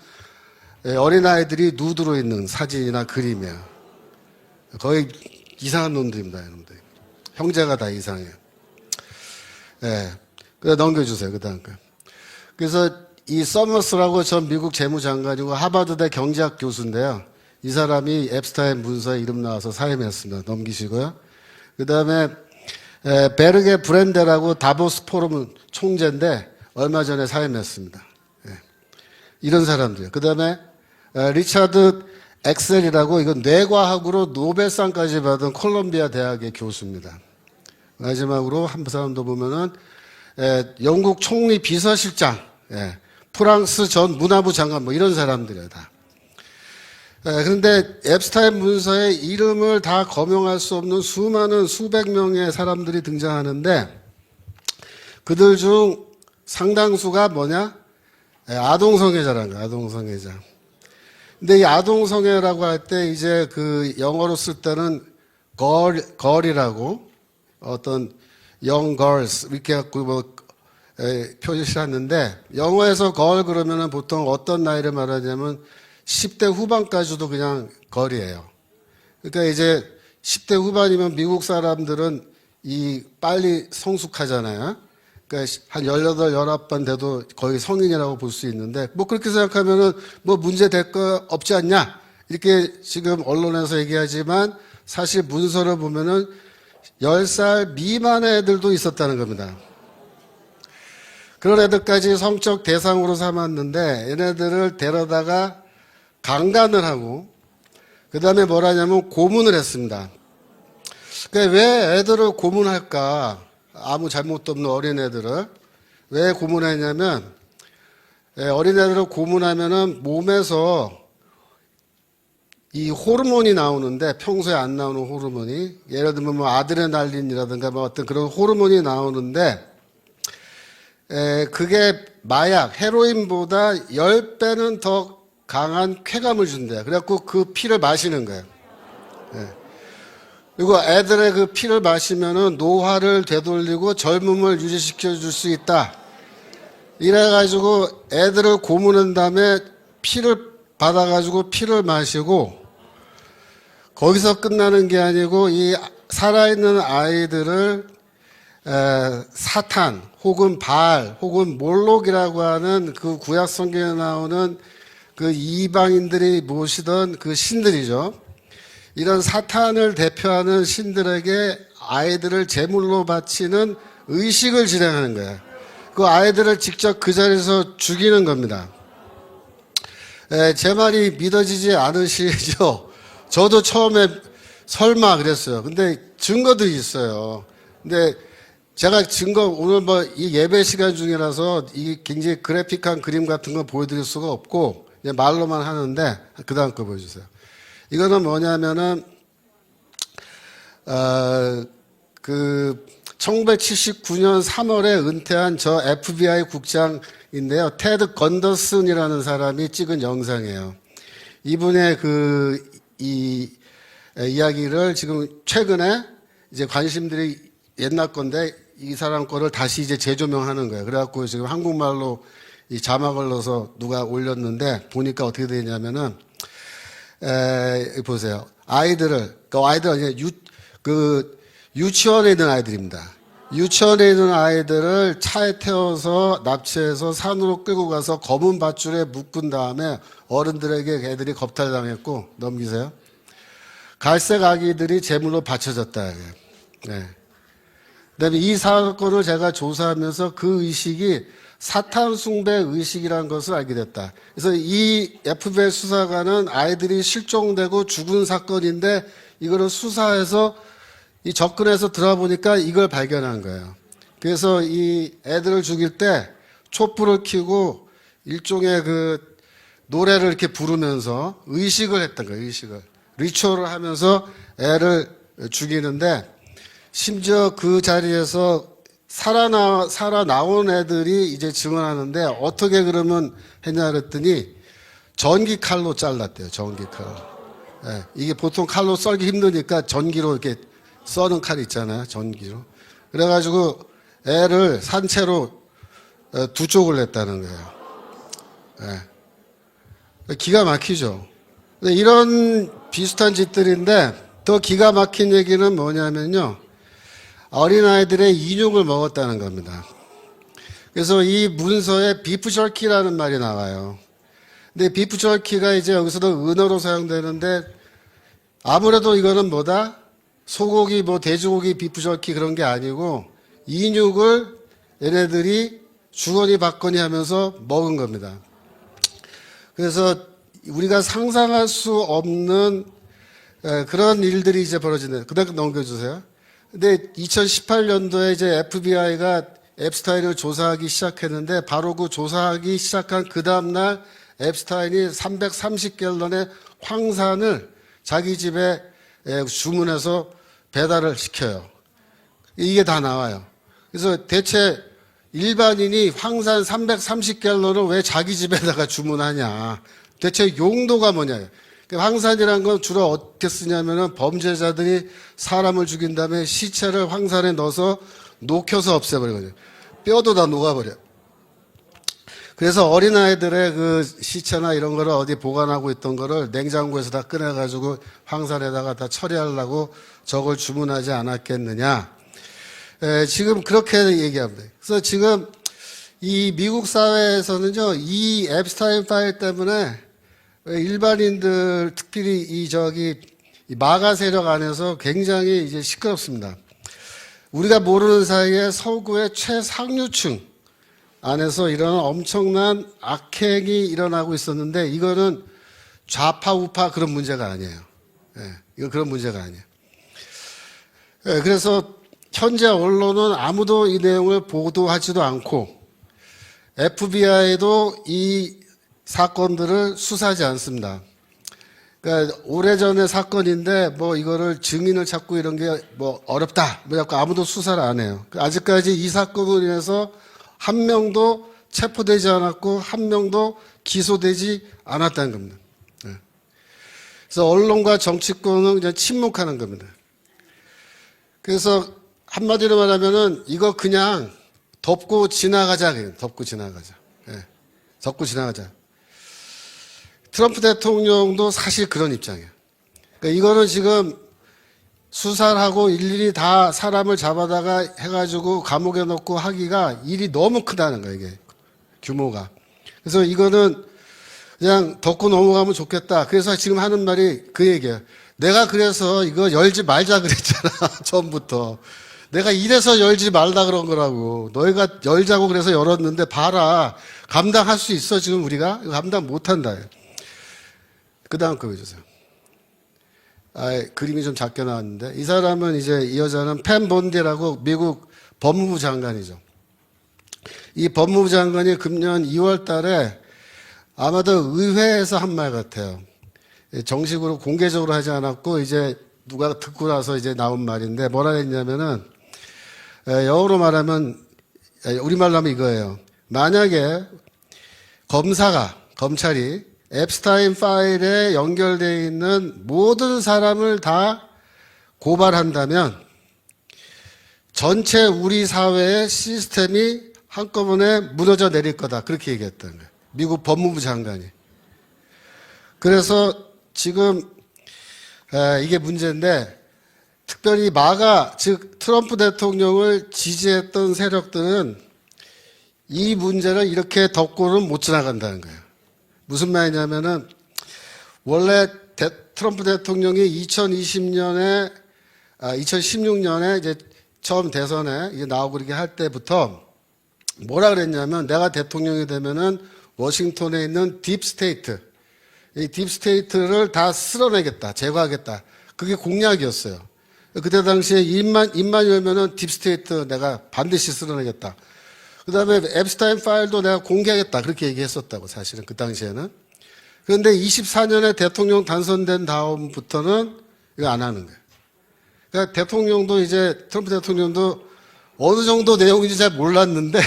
어린아이들이 누드로 있는 사진이나 그림이에요. 거의 이상한 놈들입니다, 여러분들. 형제가 다 이상해요. 예. 그래 넘겨주세요, 그 다음 거. 그래서 이 서머스라고 전 미국 재무장관이고 하버드대 경제학 교수인데요. 이 사람이 앱스타인 문서에 이름 나와서 사임했습니다. 넘기시고요. 그 다음에 베르게 브렌데라고 다보스 포럼 총재인데 얼마 전에 사임했습니다. 예. 이런 사람들이에요. 그 다음에 리차드 엑셀이라고 이건 뇌과학으로 노벨상까지 받은 콜롬비아 대학의 교수입니다. 마지막으로 한 사람도 보면은 영국 총리 비서실장, 프랑스 전 문화부 장관 뭐 이런 사람들이에요 다. 그런데 앱스타인 문서에 이름을 다 거명할 수 없는 수많은 수백 명의 사람들이 등장하는데 그들 중 상당수가 뭐냐? 아동성애자라는 거예요. 아동성애자. 근데 이 아동성애라고 할 때 이제 그 영어로 쓸 때는 걸이라고 어떤 young girls 이렇게 갖고 뭐 표시하는데 영어에서 걸 그러면은 보통 어떤 나이를 말하냐면 10대 후반까지도 그냥 걸이에요. 그러니까 이제 10대 후반이면 미국 사람들은 이 빨리 성숙하잖아요. 그러니까 한 18, 19번 돼도 거의 성인이라고 볼 수 있는데 뭐 그렇게 생각하면은 뭐 문제 될 거 없지 않냐 이렇게 지금 언론에서 얘기하지만 사실 문서를 보면은 10살 미만의 애들도 있었다는 겁니다. 그런 애들까지 성적 대상으로 삼았는데 얘네들을 데려다가 강간을 하고 그 다음에 뭐라냐면 고문을 했습니다. 그러니까 왜 애들을 고문할까? 아무 잘못도 없는 어린애들을 왜 고문했냐면 어린애들을 고문하면은 몸에서 이 호르몬이 나오는데 평소에 안 나오는 호르몬이 예를 들면 뭐 아드레날린이라든가 뭐 어떤 그런 호르몬이 나오는데 그게 마약 헤로인보다 10배는 더 강한 쾌감을 준대요. 그래갖고 그 피를 마시는 거예요. 그리고 애들의 그 피를 마시면은 노화를 되돌리고 젊음을 유지시켜 줄 수 있다. 이래가지고 애들을 고문한 다음에 피를 받아가지고 피를 마시고 거기서 끝나는 게 아니고 이 살아있는 아이들을 사탄 혹은 바알 혹은 몰록이라고 하는 그 구약 성경에 나오는 그 이방인들이 모시던 그 신들이죠. 이런 사탄을 대표하는 신들에게 아이들을 제물로 바치는 의식을 진행하는 거예요. 그 아이들을 직접 그 자리에서 죽이는 겁니다. 제 말이 믿어지지 않으시죠? 저도 처음에 설마 그랬어요. 근데 증거들이 있어요. 근데 제가 증거, 오늘 뭐 이 예배 시간 중이라서 이 굉장히 그래픽한 그림 같은 거 보여드릴 수가 없고, 그냥 말로만 하는데, 그 다음 거 보여주세요. 이거는 뭐냐면은, 1979년 3월에 은퇴한 저 FBI 국장인데요. 테드 건더슨이라는 사람이 찍은 영상이에요. 이분의 이야기를 지금 최근에 이제 관심들이 옛날 건데 이 사람 거를 다시 이제 재조명하는 거예요. 그래갖고 지금 한국말로 이 자막을 넣어서 누가 올렸는데 보니까 어떻게 되냐면은, 보세요. 아이들을, 유치원에 있는 아이들입니다. 유치원에 있는 아이들을 차에 태워서 납치해서 산으로 끌고 가서 검은 밧줄에 묶은 다음에 어른들에게 애들이 겁탈당했고, 넘기세요. 갈색 아기들이 제물로 바쳐졌다. 네. 그다음에 이 사건을 제가 조사하면서 그 의식이 사탄 숭배 의식이라는 것을 알게 됐다. 그래서 이 FBI 수사관은 아이들이 실종되고 죽은 사건인데 이거를 수사해서 이 접근해서 들어보니까 이걸 발견한 거예요. 그래서 이 애들을 죽일 때 촛불을 켜고 일종의 그 노래를 이렇게 부르면서 의식을 했던 거예요. 의식을. 리추얼을 하면서 애를 죽이는데 심지어 그 자리에서 살아나온 애들이 이제 증언하는데 어떻게 그러면 했냐 그랬더니 전기 칼로 잘랐대요. 전기 칼로. 네, 이게 보통 칼로 썰기 힘드니까 전기로 이렇게 써는 칼 있잖아요. 전기로. 그래가지고 애를 산채로 두 쪽을 냈다는 거예요. 네. 기가 막히죠. 이런 비슷한 짓들인데 더 기가 막힌 얘기는 뭐냐면요. 어린아이들의 인육을 먹었다는 겁니다. 그래서 이 문서에 비프 저키라는 말이 나와요. 근데 비프 저키가 이제 여기서도 은어로 사용되는데 아무래도 이거는 뭐다? 소고기, 뭐 돼지고기 비프 저키 그런 게 아니고 인육을 얘네들이 주거니 받거니 하면서 먹은 겁니다. 그래서 우리가 상상할 수 없는 그런 일들이 이제 벌어지는. 그다음 넘겨주세요. 근데 2018년도에 이제 FBI가 앱스타인을 조사하기 시작했는데 바로 그 조사하기 시작한 그 다음날 앱스타인이 330갤런의 황산을 자기 집에 주문해서 배달을 시켜요. 이게 다 나와요. 그래서 대체 일반인이 황산 330갤런을 왜 자기 집에다가 주문하냐. 대체 용도가 뭐냐. 황산이라는 건 주로 어떻게 쓰냐면은 범죄자들이 사람을 죽인 다음에 시체를 황산에 넣어서 녹여서 없애버리거든요. 뼈도 다 녹아버려. 그래서 어린아이들의 그 시체나 이런 거를 어디 보관하고 있던 거를 냉장고에서 다 꺼내가지고 황산에다가 다 처리하려고 저걸 주문하지 않았겠느냐. 지금 그렇게 얘기합니다. 그래서 지금 이 미국 사회에서는요, 이 앱스타인 파일 때문에 일반인들, 특별히 이 마가 세력 안에서 굉장히 이제 시끄럽습니다. 우리가 모르는 사이에 서구의 최상류층 안에서 이런 엄청난 악행이 일어나고 있었는데 이거는 좌파 우파 그런 문제가 아니에요. 이거 그런 문제가 아니에요. 그래서 현재 언론은 아무도 이 내용을 보도하지도 않고 FBI도 이 사건들을 수사하지 않습니다. 그러니까 오래전의 사건인데 뭐 이거를 증인을 찾고 이런 게 뭐 어렵다. 뭐 자꾸 아무도 수사를 안 해요. 아직까지 이 사건으로 인해서 한 명도 체포되지 않았고 한 명도 기소되지 않았다는 겁니다. 그래서 언론과 정치권은 그냥 침묵하는 겁니다. 그래서 한마디로 말하면은 이거 그냥 덮고 지나가자. 덮고 지나가자. 덮고 지나가자. 트럼프 대통령도 사실 그런 입장이에요. 그러니까 이거는 지금 수사를 하고 일일이 다 사람을 잡아다가 해가지고 감옥에 넣고 하기가 일이 너무 크다는 거예요, 이게. 규모가. 그래서 이거는 그냥 덮고 넘어가면 좋겠다. 그래서 지금 하는 말이 그 얘기예요. 내가 그래서 이거 열지 말자 그랬잖아, 처음부터. 내가 이래서 열지 말라 그런 거라고. 너희가 열자고 그래서 열었는데 봐라. 감당할 수 있어, 지금 우리가? 감당 못 한다. 그 다음 거 보여주세요. 그림이 좀 작게 나왔는데, 이 사람은 이제 이 여자는 팬 본디라고 미국 법무부 장관이죠. 이 법무부 장관이 금년 2월 달에 아마도 의회에서 한 말 같아요. 정식으로 공개적으로 하지 않았고 이제 누가 듣고 나서 이제 나온 말인데 뭐라 했냐면은 영어로 말하면 우리말로 하면 이거예요. 만약에 검찰이 앱스타인 파일에 연결되어 있는 모든 사람을 다 고발한다면 전체 우리 사회의 시스템이 한꺼번에 무너져 내릴 거다. 그렇게 얘기했다는 거예요. 미국 법무부 장관이. 그래서 지금 이게 문제인데 특별히 마가 즉 트럼프 대통령을 지지했던 세력들은 이 문제를 이렇게 덮고는 못 지나간다는 거예요. 무슨 말이냐면은 원래 트럼프 대통령이 2016년에 이제 처음 대선에 이제 나오고 이렇게 할 때부터 뭐라 그랬냐면 내가 대통령이 되면은 워싱턴에 있는 딥스테이트, 이 딥스테이트를 다 쓸어내겠다, 제거하겠다. 그게 공약이었어요. 그때 당시에 입만 열면은 딥스테이트 내가 반드시 쓸어내겠다. 그 다음에 앱스타인 파일도 내가 공개하겠다. 그렇게 얘기했었다고, 사실은 그 당시에는. 그런데 24년에 대통령 당선된 다음부터는 이거 안 하는 거예요. 그러니까 대통령도 이제, 트럼프 대통령도 어느 정도 내용인지 잘 몰랐는데,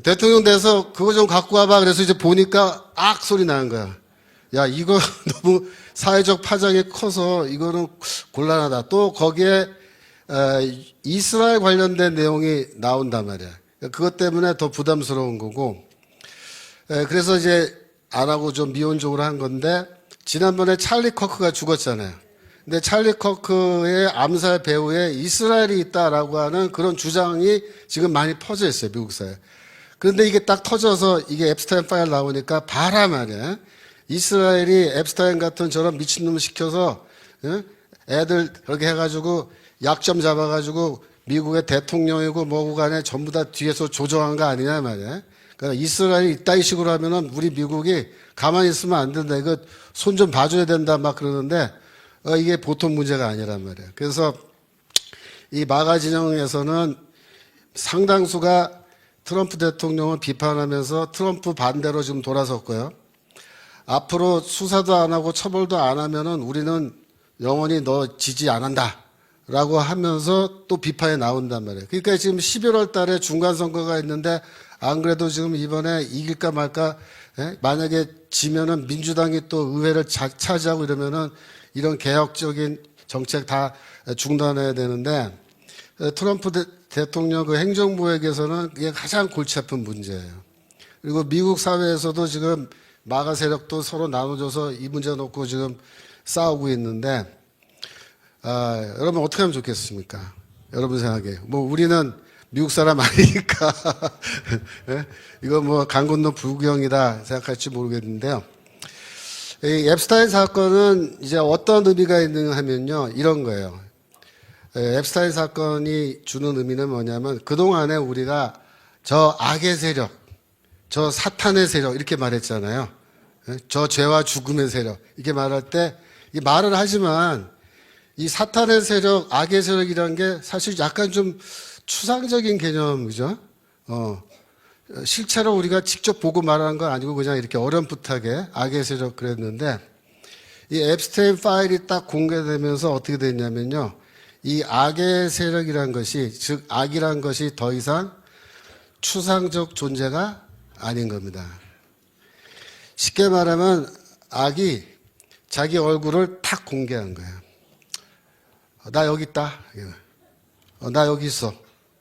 대통령 돼서 그거 좀 갖고 와봐. 그래서 이제 보니까 악 소리 나는 거야. 야, 이거 너무 사회적 파장이 커서 이거는 곤란하다. 또 거기에 이스라엘 관련된 내용이 나온단 말이야. 그것 때문에 더 부담스러운 거고. 그래서 이제 안 하고 좀 미온적으로 한 건데 지난번에 찰리 커크가 죽었잖아요. 근데 찰리 커크의 암살 배후에 이스라엘이 있다라고 하는 그런 주장이 지금 많이 퍼져 있어요, 미국 사회에. 그런데 이게 딱 터져서 이게 앱스타인 파일 나오니까 봐라 말이야. 이스라엘이 앱스타인 같은 저런 미친놈을 시켜서 애들 그렇게 해가지고 약점 잡아가지고 미국의 대통령이고 뭐고 간에 전부 다 뒤에서 조정한 거 아니냐 말이야. 그러니까 이스라엘이 이따위 식으로 하면은 우리 미국이 가만히 있으면 안 된다. 이거 손 좀 봐줘야 된다 막 그러는데 이게 보통 문제가 아니란 말이에요. 그래서 이 마가 진영에서는 상당수가 트럼프 대통령을 비판하면서 트럼프 반대로 지금 돌아섰고요. 앞으로 수사도 안 하고 처벌도 안 하면은 우리는 영원히 너 지지 안 한다. 라고 하면서 또 비판이 나온단 말이에요. 그러니까 지금 11월 달에 중간선거가 있는데 안 그래도 지금 이번에 이길까 말까, 만약에 지면은 민주당이 또 의회를 차지하고 이러면은 이런 개혁적인 정책 다 중단해야 되는데 트럼프 대통령 그 행정부에게서는 이게 가장 골치 아픈 문제예요. 그리고 미국 사회에서도 지금 마가 세력도 서로 나눠져서 이 문제 놓고 지금 싸우고 있는데 여러분 어떻게 하면 좋겠습니까? 여러분 생각에 뭐 우리는 미국 사람 아니니까 이거 뭐 강 건너 불구경이다 생각할지 모르겠는데요. 이 앱스타인 사건은 이제 어떤 의미가 있는가 하면요, 이런 거예요. 앱스타인 사건이 주는 의미는 뭐냐면 그동안에 우리가 저 악의 세력, 저 사탄의 세력 이렇게 말했잖아요. 저 죄와 죽음의 세력 이렇게 말할 때 이 말을 하지만 이 사탄의 세력, 악의 세력이라는 게 사실 약간 좀 추상적인 개념이죠. 실제로 우리가 직접 보고 말하는 건 아니고 그냥 이렇게 어렴풋하게 악의 세력 그랬는데 이 앱스테인 파일이 딱 공개되면서 어떻게 됐냐면요. 이 악의 세력이란 것이, 즉 악이란 것이 더 이상 추상적 존재가 아닌 겁니다. 쉽게 말하면 악이 자기 얼굴을 탁 공개한 거예요. 나 여기 있다. 나 여기 있어.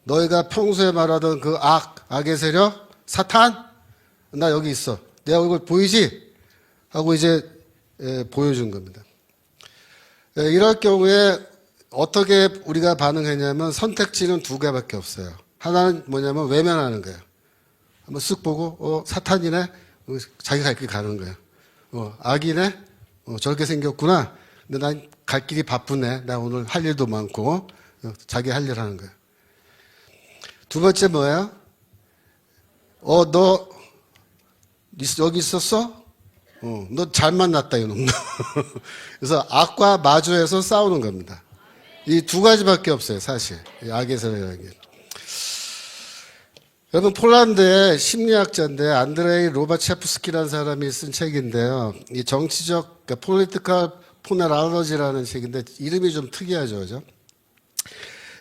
너희가 평소에 말하던 그 악의 세력, 사탄, 나 여기 있어. 내 얼굴 보이지? 하고 이제 보여준 겁니다. 이럴 경우에 어떻게 우리가 반응했냐면 선택지는 두 개밖에 없어요. 하나는 뭐냐면 외면하는 거예요. 한번 쓱 보고 사탄이네? 자기 갈 길 가는 거예요. 악이네? 저렇게 생겼구나. 근데 난 갈 길이 바쁘네. 나 오늘 할 일도 많고. 자기 할 일 하는 거예요. 두 번째 뭐예요? 너 여기 있었어? 너 잘 만났다 이놈. 그래서 악과 마주해서 싸우는 겁니다. 이 두 가지밖에 없어요, 사실. 이 악의 세력이라는 게. 여러분, 폴란드의 심리학자인데 안드레이 로바체프스키라는 사람이 쓴 책인데요. 이 정치적, 그러니까 Political Phonology라는 책인데 이름이 좀 특이하죠, 그죠?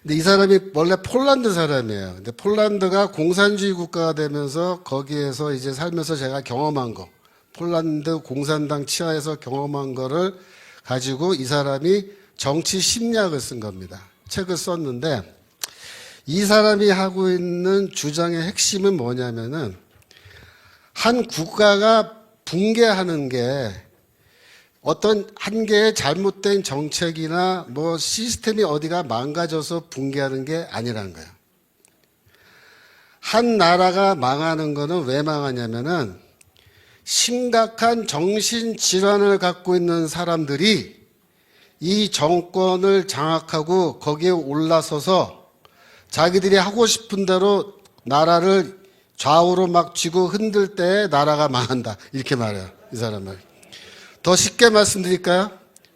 근데 이 사람이 원래 폴란드 사람이에요. 근데 폴란드가 공산주의 국가가 되면서 거기에서 이제 살면서 제가 경험한 거, 폴란드 공산당 치하에서 경험한 거를 가지고 이 사람이 정치 심리학을 쓴 겁니다. 책을 썼는데 이 사람이 하고 있는 주장의 핵심은 뭐냐면은 한 국가가 붕괴하는 게 어떤 한 개의 잘못된 정책이나 뭐 시스템이 어디가 망가져서 붕괴하는 게 아니라는 거예요. 한 나라가 망하는 거는 왜 망하냐면은 심각한 정신질환을 갖고 있는 사람들이 이 정권을 장악하고 거기에 올라서서 자기들이 하고 싶은 대로 나라를 좌우로 막 쥐고 흔들 때 나라가 망한다. 이렇게 말해요. 이 사람은. 더 쉽게 말씀드릴까요?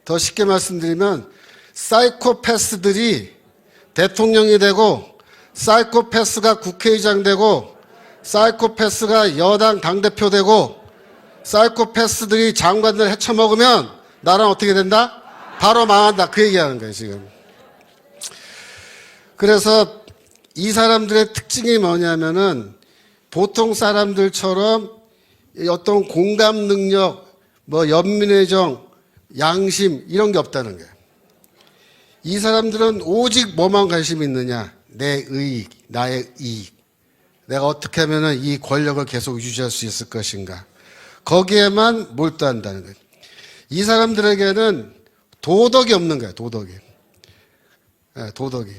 더 쉽게 말씀드리면 사이코패스들이 대통령이 되고 사이코패스가 국회의장 되고 사이코패스가 여당 당대표 되고 사이코패스들이 장관들 헤쳐먹으면 나라는 어떻게 된다? 바로 망한다. 그 얘기하는 거예요, 지금. 그래서 이 사람들의 특징이 뭐냐면은 보통 사람들처럼 어떤 공감 능력, 뭐 연민의 정, 양심 이런 게 없다는 거예요. 이 사람들은 오직 뭐만 관심이 있느냐? 내 이익, 나의 이익. 내가 어떻게 하면은 이 권력을 계속 유지할 수 있을 것인가? 거기에만 몰두한다는 거예요. 이 사람들에게는 도덕이 없는 거예요. 도덕이. 네, 도덕이.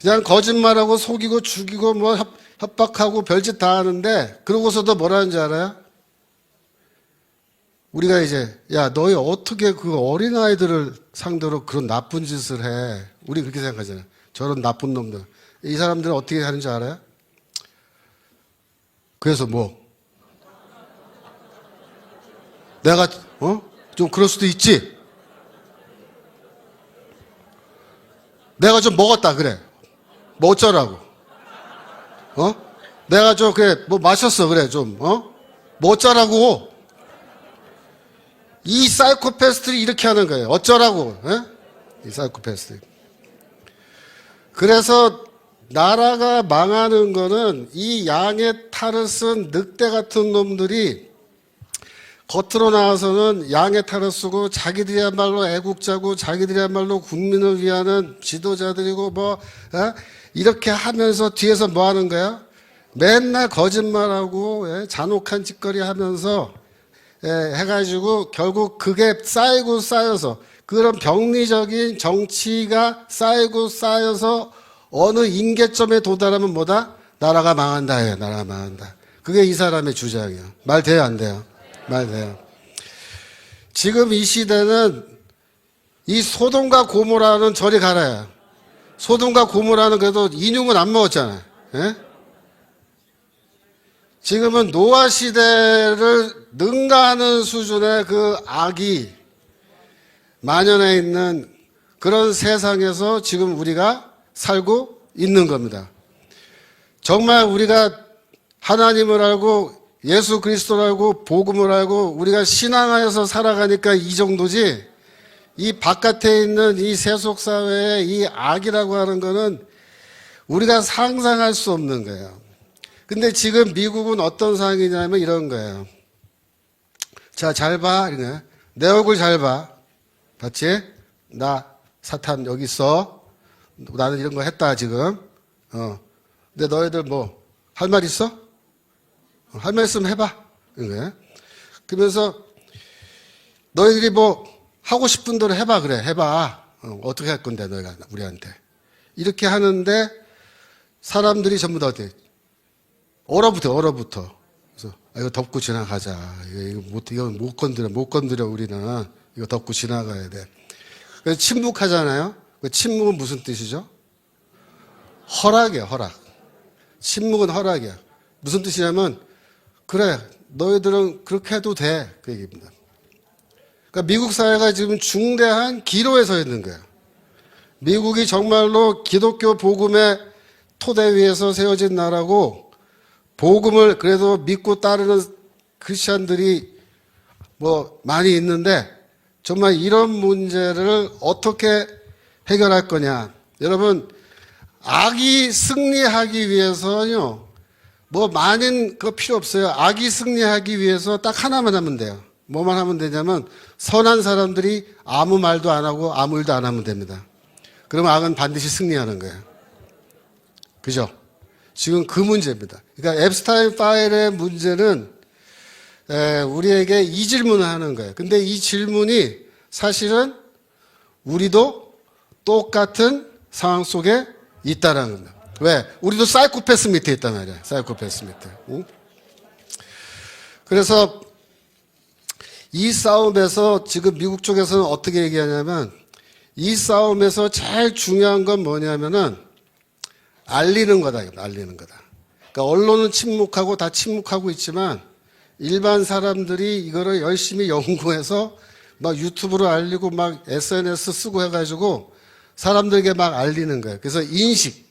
그냥 거짓말하고 속이고 죽이고 뭐 협박하고 별짓 다 하는데 그러고서도 뭐라는지 알아요? 우리가 이제 야 너희 어떻게 그 어린아이들을 상대로 그런 나쁜 짓을 해. 우리 그렇게 생각하잖아요. 저런 나쁜 놈들. 이 사람들은 어떻게 하는지 알아요? 그래서 뭐 내가 좀 그럴 수도 있지. 내가 좀 먹었다 그래. 뭐 어쩌라고? 내가 좀 그래 뭐 마셨어 그래 좀 뭐 어쩌라고? 이 사이코패스들이 이렇게 하는 거예요. 어쩌라고? 이 사이코패스들. 그래서 나라가 망하는 거는 이 양의 탈을 쓴 늑대 같은 놈들이 겉으로 나와서는 양의 탈을 쓰고 자기들이야말로 애국자고 자기들이야말로 국민을 위하는 지도자들이고 이렇게 하면서 뒤에서 뭐 하는 거야? 맨날 거짓말하고 잔혹한 짓거리 하면서 해가지고 결국 그게 쌓이고 쌓여서 그런 병리적인 정치가 쌓이고 쌓여서 어느 임계점에 도달하면 뭐다? 나라가 망한다. 나라가 망한다. 그게 이 사람의 주장이에요. 말 돼요? 안 돼요? 말 돼요. 지금 이 시대는 이 소돔과 고모라는 저리 가라요. 소돔과 고모라는 그래도 인육은 안 먹었잖아요. 예? 지금은 노아 시대를 능가하는 수준의 그 악이 만연해 있는 그런 세상에서 지금 우리가 살고 있는 겁니다. 정말 우리가 하나님을 알고 예수 그리스도를 알고 복음을 알고 우리가 신앙하여서 살아가니까 이 정도지 이 바깥에 있는 이 세속사회의 이 악이라고 하는 거는 우리가 상상할 수 없는 거예요. 근데 지금 미국은 어떤 상황이냐면 이런 거예요. 자, 잘 봐. 이러네. 내 얼굴 잘 봐. 봤지? 나 사탄 여기 있어. 나는 이런 거 했다 지금. 근데 너희들 뭐 할 말 있어? 할 말 있으면 해봐. 이래. 그러면서 너희들이 뭐 하고 싶은 대로 해봐. 그래, 해봐. 어떻게 할 건데 너희가 우리한테. 이렇게 하는데 사람들이 전부 다 어때? 얼어붙어. 그래서 이거 덮고 지나가자. 이거 못 건드려 우리는. 이거 덮고 지나가야 돼. 그래서 침묵하잖아요. 그 침묵은 무슨 뜻이죠? 허락이야, 허락. 침묵은 허락이야. 무슨 뜻이냐면 그래, 너희들은 그렇게 해도 돼. 그 얘기입니다. 그러니까 미국 사회가 지금 중대한 기로에 서 있는 거예요. 미국이 정말로 기독교 복음의 토대 위에서 세워진 나라고 복음을 그래도 믿고 따르는 크리스찬들이 뭐 많이 있는데 정말 이런 문제를 어떻게 해결할 거냐. 여러분, 악이 승리하기 위해서는요, 뭐 많은 거 필요 없어요. 악이 승리하기 위해서 딱 하나만 하면 돼요. 뭐만 하면 되냐면 선한 사람들이 아무 말도 안 하고 아무 일도 안 하면 됩니다. 그러면 악은 반드시 승리하는 거예요. 그죠? 지금 그 문제입니다. 그러니까 앱스타인 파일의 문제는 우리에게 이 질문을 하는 거예요. 근데 이 질문이 사실은 우리도 똑같은 상황 속에 있다라는 겁니다. 왜? 우리도 사이코패스 밑에 있단 말이야. 사이코패스 밑에. 응? 그래서 이 싸움에서 지금 미국 쪽에서는 어떻게 얘기하냐면 이 싸움에서 제일 중요한 건 뭐냐면은 알리는 거다. 알리는 거다. 그러니까 언론은 침묵하고 다 침묵하고 있지만 일반 사람들이 이거를 열심히 연구해서 막 유튜브로 알리고 막 SNS 쓰고 해가지고 사람들에게 막 알리는 거예요. 그래서 인식.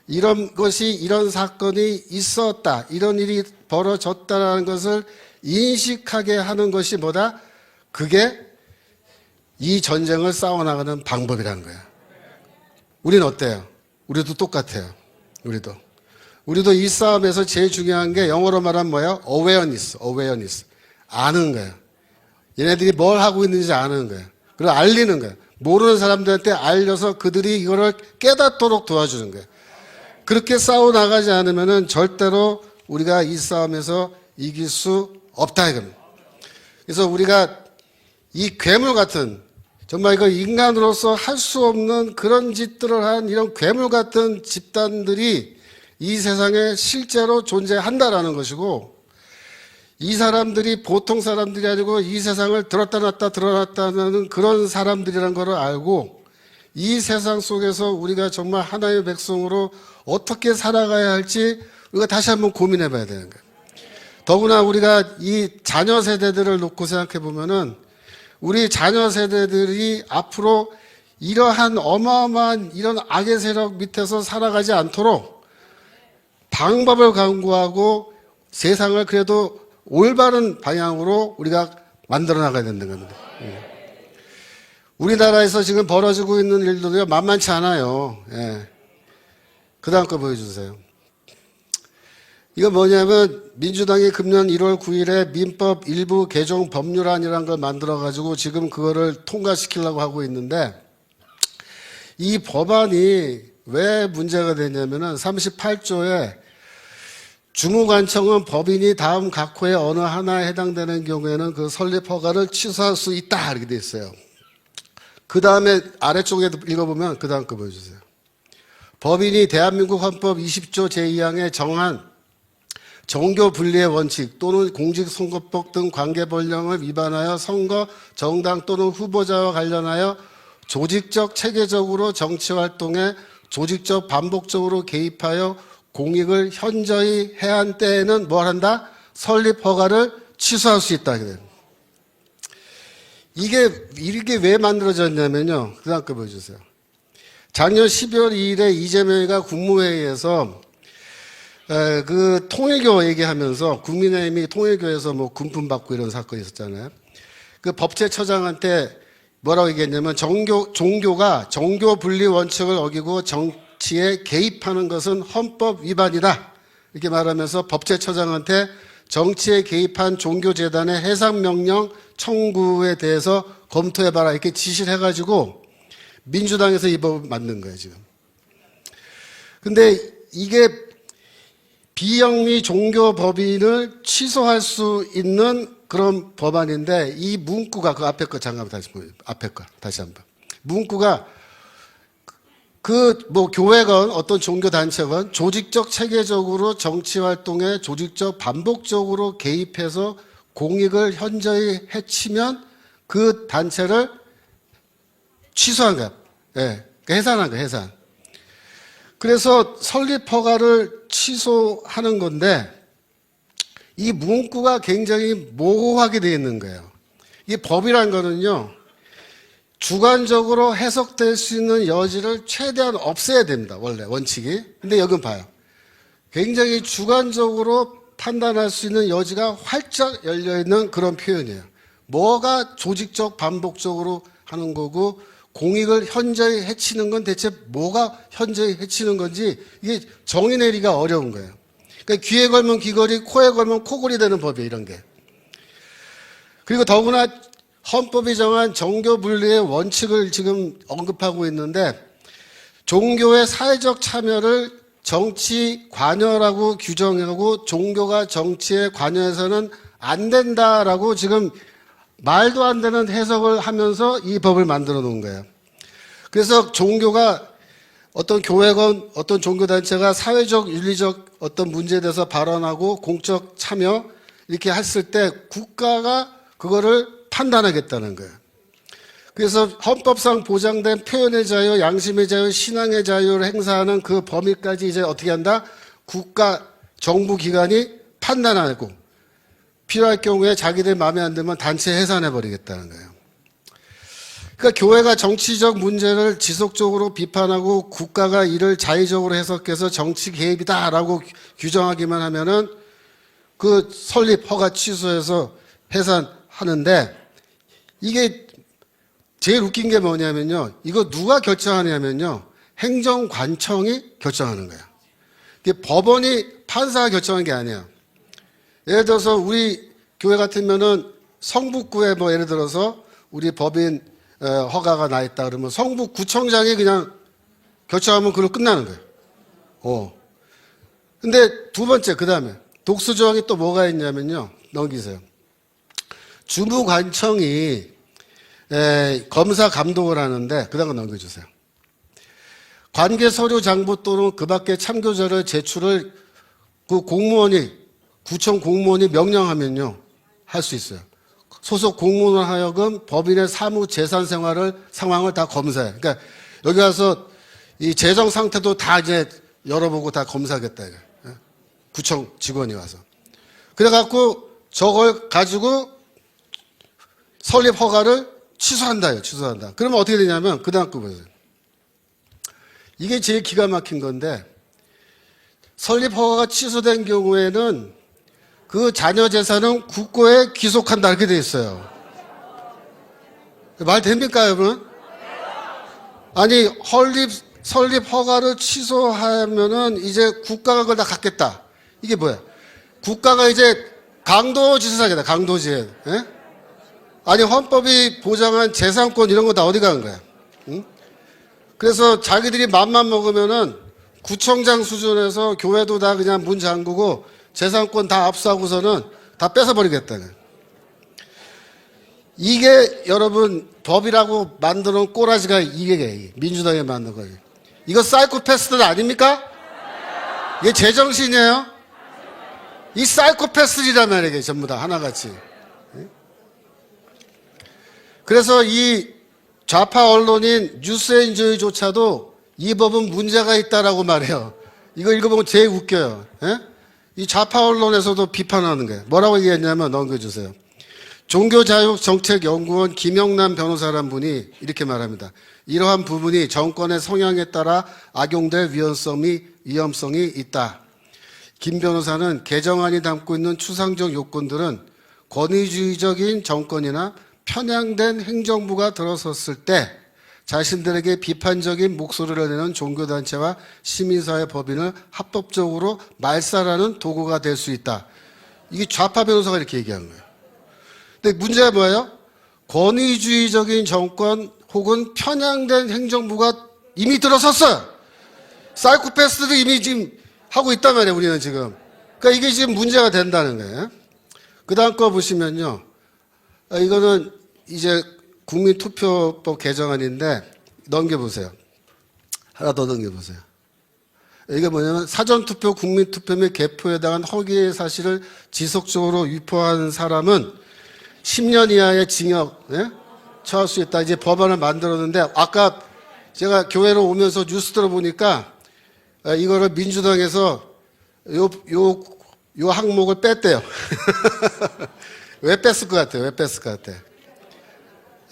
이런 것이, 이런 사건이 있었다. 이런 일이 벌어졌다라는 것을 인식하게 하는 것이 뭐다? 그게 이 전쟁을 싸워나가는 방법이라는 거야. 우리는 어때요? 우리도 똑같아요. 우리도 이 싸움에서 제일 중요한 게 영어로 말하면 뭐예요? awareness. 아는 거예요. 얘네들이 뭘 하고 있는지 아는 거예요. 그리고 알리는 거예요. 모르는 사람들한테 알려서 그들이 이거를 깨닫도록 도와주는 거예요. 그렇게 싸워나가지 않으면은 절대로 우리가 이 싸움에서 이길 수 없다 이겁니다. 그래서 우리가 이 괴물 같은 정말 이거 인간으로서 할 수 없는 그런 짓들을 한 이런 괴물 같은 집단들이 이 세상에 실제로 존재한다라는 것이고 이 사람들이 보통 사람들이 아니고 이 세상을 들었다 놨다 드러났다는 그런 사람들이라는 것을 알고 이 세상 속에서 우리가 정말 하나의 백성으로 어떻게 살아가야 할지 우리가 다시 한번 고민해 봐야 되는 거예요. 더구나 우리가 이 자녀 세대들을 놓고 생각해 보면은 우리 자녀 세대들이 앞으로 이러한 어마어마한 이런 악의 세력 밑에서 살아가지 않도록 방법을 강구하고 세상을 그래도 올바른 방향으로 우리가 만들어 나가야 된다는 겁니다. 우리나라에서 지금 벌어지고 있는 일들도 만만치 않아요. 예. 그 다음 거 보여주세요. 이거 뭐냐면 민주당이 금년 1월 9일에 민법 일부 개정 법률안이라는 걸 만들어가지고 지금 그거를 통과시키려고 하고 있는데 이 법안이 왜 문제가 되냐면은 38조에 주무관청은 법인이 다음 각 호의 어느 하나에 해당되는 경우에는 그 설립 허가를 취소할 수 있다 이렇게 돼 있어요. 그 다음에 아래쪽에 읽어보면 그 다음 거 보여주세요. 법인이 대한민국 헌법 20조 제2항에 정한 정교 분리의 원칙 또는 공직선거법 등 관계벌령을 위반하여 선거, 정당 또는 후보자와 관련하여 조직적, 체계적으로 정치활동에 조직적, 반복적으로 개입하여 공익을 현저히 해한 때에는 뭘 한다? 설립 허가를 취소할 수 있다. 이게 왜 만들어졌냐면요. 그 다음 거 보여주세요. 작년 12월 2일에 이재명이가 국무회의에서 그 통일교 얘기하면서 국민의힘이 통일교에서 뭐 군품 받고 이런 사건이 있었잖아요. 그 법제처장한테 뭐라고 얘기했냐면 종교가 정교 분리 원칙을 어기고 정치에 개입하는 것은 헌법 위반이다. 이렇게 말하면서 법제처장한테 정치에 개입한 종교재단의 해상명령 청구에 대해서 검토해봐라 이렇게 지시를 해가지고 민주당에서 이 법을 만든 거예요, 지금. 근데 이게 비영리 종교법인을 취소할 수 있는 그런 법안인데 이 문구가 그 앞에 거 잠깐만 다시 보여요. 앞에 거 다시 한번. 문구가 뭐 교회건 어떤 종교단체건 조직적 체계적으로 정치활동에 조직적 반복적으로 개입해서 공익을 현저히 해치면 그 단체를 취소한 거야. 예. 해산한 거야, 해산. 그래서 설립 허가를 취소하는 건데 이 문구가 굉장히 모호하게 되어 있는 거예요. 이 법이란 거는요. 주관적으로 해석될 수 있는 여지를 최대한 없애야 됩니다. 원래 원칙이. 근데 여긴 봐요. 굉장히 주관적으로 판단할 수 있는 여지가 활짝 열려있는 그런 표현이에요. 뭐가 조직적 반복적으로 하는 거고 공익을 현저히 해치는 건 대체 뭐가 현저히 해치는 건지 이게 정의 내리기가 어려운 거예요. 그러니까 귀에 걸면 귀걸이, 코에 걸면 코걸이 되는 법이에요, 이런 게. 그리고 더구나 헌법이 정한 종교 분리의 원칙을 지금 언급하고 있는데 종교의 사회적 참여를 정치 관여라고 규정하고 종교가 정치에 관여해서는 안 된다라고 지금 말도 안 되는 해석을 하면서 이 법을 만들어 놓은 거예요. 그래서 종교가 어떤 교회건 어떤 종교단체가 사회적 윤리적 어떤 문제에 대해서 발언하고 공적 참여 이렇게 했을 때 국가가 그거를 판단하겠다는 거예요. 그래서 헌법상 보장된 표현의 자유, 양심의 자유, 신앙의 자유를 행사하는 그 범위까지 이제 어떻게 한다? 국가, 정부 기관이 판단하고 필요할 경우에 자기들 마음에 안 들면 단체 해산해버리겠다는 거예요. 그러니까 교회가 정치적 문제를 지속적으로 비판하고 국가가 이를 자의적으로 해석해서 정치 개입이다라고 규정하기만 하면은 그 설립 허가 취소해서 해산하는데 이게 제일 웃긴 게 뭐냐면요. 이거 누가 결정하냐면요. 행정관청이 결정하는 거예요. 이게 법원이 판사가 결정한 게 아니에요. 예를 들어서 우리 교회 같으면은 성북구에 뭐 예를 들어서 우리 법인 허가가 나 있다 그러면 성북구청장이 그냥 결정하면 그걸로 끝나는 거예요. 근데 두 번째, 그 다음에 독수조항이 또 뭐가 있냐면요. 넘기세요. 주무관청이 검사 감독을 하는데 그 다음 넘겨주세요. 관계 서류 장부 또는 그 밖에 참고자를 제출을 그 공무원이 구청 공무원이 명령하면요 할 수 있어요. 소속 공무원 하여금 법인의 사무 재산 상황을 다 검사해. 그러니까 여기 와서 이 재정 상태도 다 이제 열어보고 다 검사하겠다 이거. 구청 직원이 와서. 그래갖고 저걸 가지고 설립 허가를 취소한다요. 취소한다. 그러면 어떻게 되냐면 그 다음 거 보세요. 이게 제일 기가 막힌 건데 설립 허가가 취소된 경우에는 그 자녀 재산은 국고에 귀속한다 이렇게 돼 있어요. 말 됩니까 여러분? 아니 설립 허가를 취소하면은 이제 국가가 그걸 다 갖겠다. 이게 뭐야? 국가가 이제 강도지사겠다. 강도지에. 예? 아니 헌법이 보장한 재산권 이런 거 다 어디 가는 거야? 응? 그래서 자기들이 맘만 먹으면은 구청장 수준에서 교회도 다 그냥 문 잠그고 재산권 다 압수하고서는 다 뺏어버리겠다. 이게 여러분 법이라고 만들어 놓은 꼬라지가 이게 민주당이 만든 거예요. 이거 사이코패스들 아닙니까? 이게 제정신이에요? 이 사이코패스들이란 말이에요. 이게 전부 다 하나같이. 그래서 이 좌파 언론인 뉴스엔조이조차도 이 법은 문제가 있다라고 말해요. 이거 읽어보면 제일 웃겨요. 예? 이 좌파 언론에서도 비판하는 거예요. 뭐라고 얘기했냐면 넘겨주세요. 종교자유정책연구원 김영남 변호사란 분이 이렇게 말합니다. 이러한 부분이 정권의 성향에 따라 악용될 위험성이 있다. 김 변호사는 개정안이 담고 있는 추상적 요건들은 권위주의적인 정권이나 편향된 행정부가 들어섰을 때 자신들에게 비판적인 목소리를 내는 종교단체와 시민사회 법인을 합법적으로 말살하는 도구가 될 수 있다. 이게 좌파 변호사가 이렇게 얘기하는 거예요. 근데 문제가 뭐예요? 권위주의적인 정권 혹은 편향된 행정부가 이미 들어섰어요. 사이코패스도 이미 지금 하고 있단 말이에요, 우리는 지금. 그러니까 이게 지금 문제가 된다는 거예요. 그 다음 거 보시면요. 이거는 이제 국민투표법 개정안인데 넘겨보세요. 하나 더 넘겨보세요. 이게 뭐냐면 사전투표, 국민투표 및 개표에 대한 허위의 사실을 지속적으로 유포한 사람은 10년 이하의 징역 처할 수 있다. 이제 법안을 만들었는데 아까 제가 교회로 오면서 뉴스 들어보니까 이거를 민주당에서 요 항목을 뺐대요. 왜 뺐을 것 같아요? 왜 뺐을 것 같아?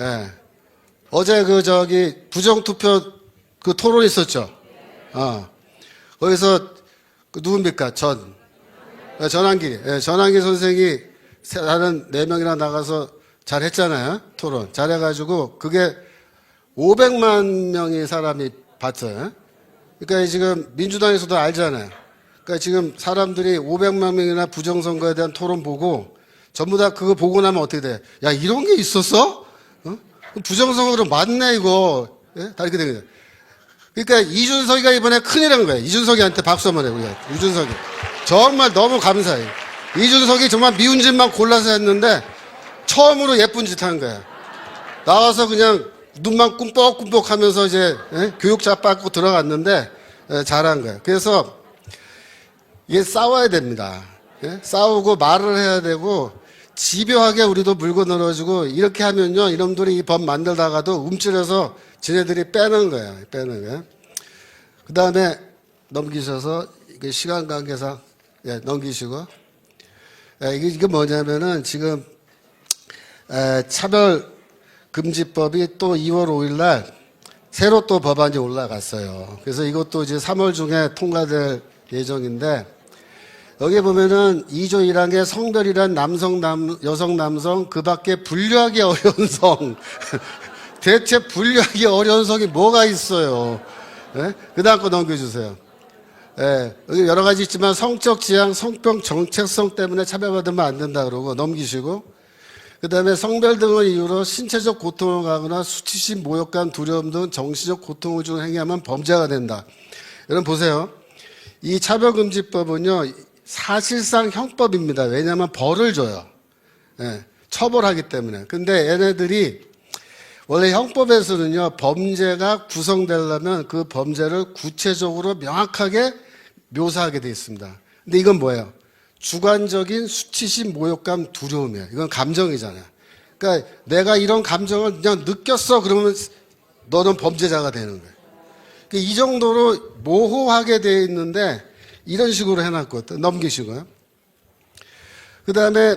예. 어제 부정투표 그 토론 있었죠? 거기서 누굽니까? 전환기. 예, 전환기 선생이 다른 4명이나 나가서 잘 했잖아요. 토론. 잘해가지고 그게 500만 명의 사람이 봤어요. 그러니까 지금 민주당에서도 알잖아요. 그러니까 지금 사람들이 500만 명이나 부정선거에 대한 토론 보고 전부 다 그거 보고 나면 어떻게 돼? 야, 이런 게 있었어? 부정선거로 맞네, 이거. 예? 다 이렇게 되거든요. 그러니까 이준석이가 이번에 큰일 한 거예요. 이준석이한테 박수 한번 해, 우리가. 이준석이. 정말 너무 감사해요. 이준석이 정말 미운 짓만 골라서 했는데 처음으로 예쁜 짓 한 거야. 나와서 그냥 눈만 꿈뻑꿈뻑 하면서 이제 교육자 받고 들어갔는데 잘한 거야. 그래서 이게 싸워야 됩니다. 싸우고 말을 해야 되고 집요하게 우리도 물고 늘어지고 이렇게 하면요. 이놈들이 이 법 만들다가도 움찔해서 지네들이 빼는 거야. 빼는 거야. 그 다음에 넘기셔서 시간 관계상 넘기시고 이게 뭐냐면은 지금 차별금지법이 또 2월 5일 날 새로 또 법안이 올라갔어요. 그래서 이것도 이제 3월 중에 통과될 예정인데 여기 보면은 2조 1항에 성별이란 여성, 남성 그 밖에 분류하기 어려운 성 대체 분류하기 어려운 성이 뭐가 있어요? 그 다음 거 넘겨주세요. 여기 여러 가지 있지만 성적 지향, 성병 정체성 때문에 차별받으면 안 된다 그러고 넘기시고 그 다음에 성별 등을 이유로 신체적 고통을 가거나 수치심, 모욕감, 두려움 등 정신적 고통을 주는 행위하면 범죄가 된다. 여러분 보세요. 이 차별금지법은요 사실상 형법입니다. 왜냐하면 벌을 줘요. 처벌하기 때문에. 근데 얘네들이 원래 형법에서는요 범죄가 구성되려면 그 범죄를 구체적으로 명확하게 묘사하게 되어 있습니다. 근데 이건 뭐예요? 주관적인 수치심, 모욕감, 두려움이에요. 이건 감정이잖아요. 그러니까 내가 이런 감정을 그냥 느꼈어 그러면 너는 범죄자가 되는 거예요. 이 정도로 모호하게 되어 있는데 이런 식으로 해놨거든. 넘기시고요. 그 다음에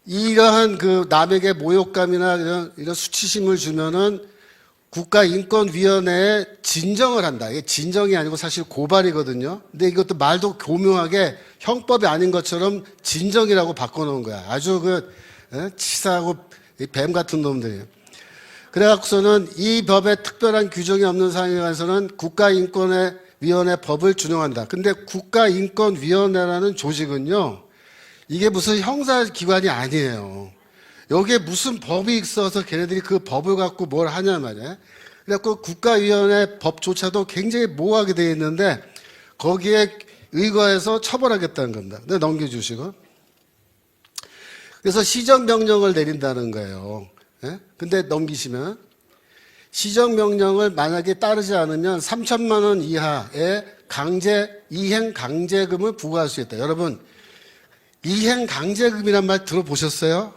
이러한 남에게 모욕감이나 이런 수치심을 주면은 국가인권위원회에 진정을 한다. 이게 진정이 아니고 사실 고발이거든요. 근데 이것도 말도 교묘하게 형법이 아닌 것처럼 진정이라고 바꿔놓은 거야. 아주 치사하고 뱀 같은 놈들이에요. 그래갖고서는 이 법에 특별한 규정이 없는 상황에 관해서는 국가인권위원회 법을 준용한다. 근데 국가인권위원회라는 조직은요, 이게 무슨 형사기관이 아니에요. 여기에 무슨 법이 있어서 걔네들이 그 법을 갖고 뭘 하냐 말이야. 그래갖고 국가위원회 법조차도 굉장히 모호하게 되어 있는데 거기에 의거해서 처벌하겠다는 겁니다. 네, 넘겨주시고. 그래서 시정명령을 내린다는 거예요. 근데 넘기시면 시정명령을 만약에 따르지 않으면 3천만 원 이하의 이행 강제금을 부과할 수 있다. 여러분, 이행 강제금이란 말 들어보셨어요?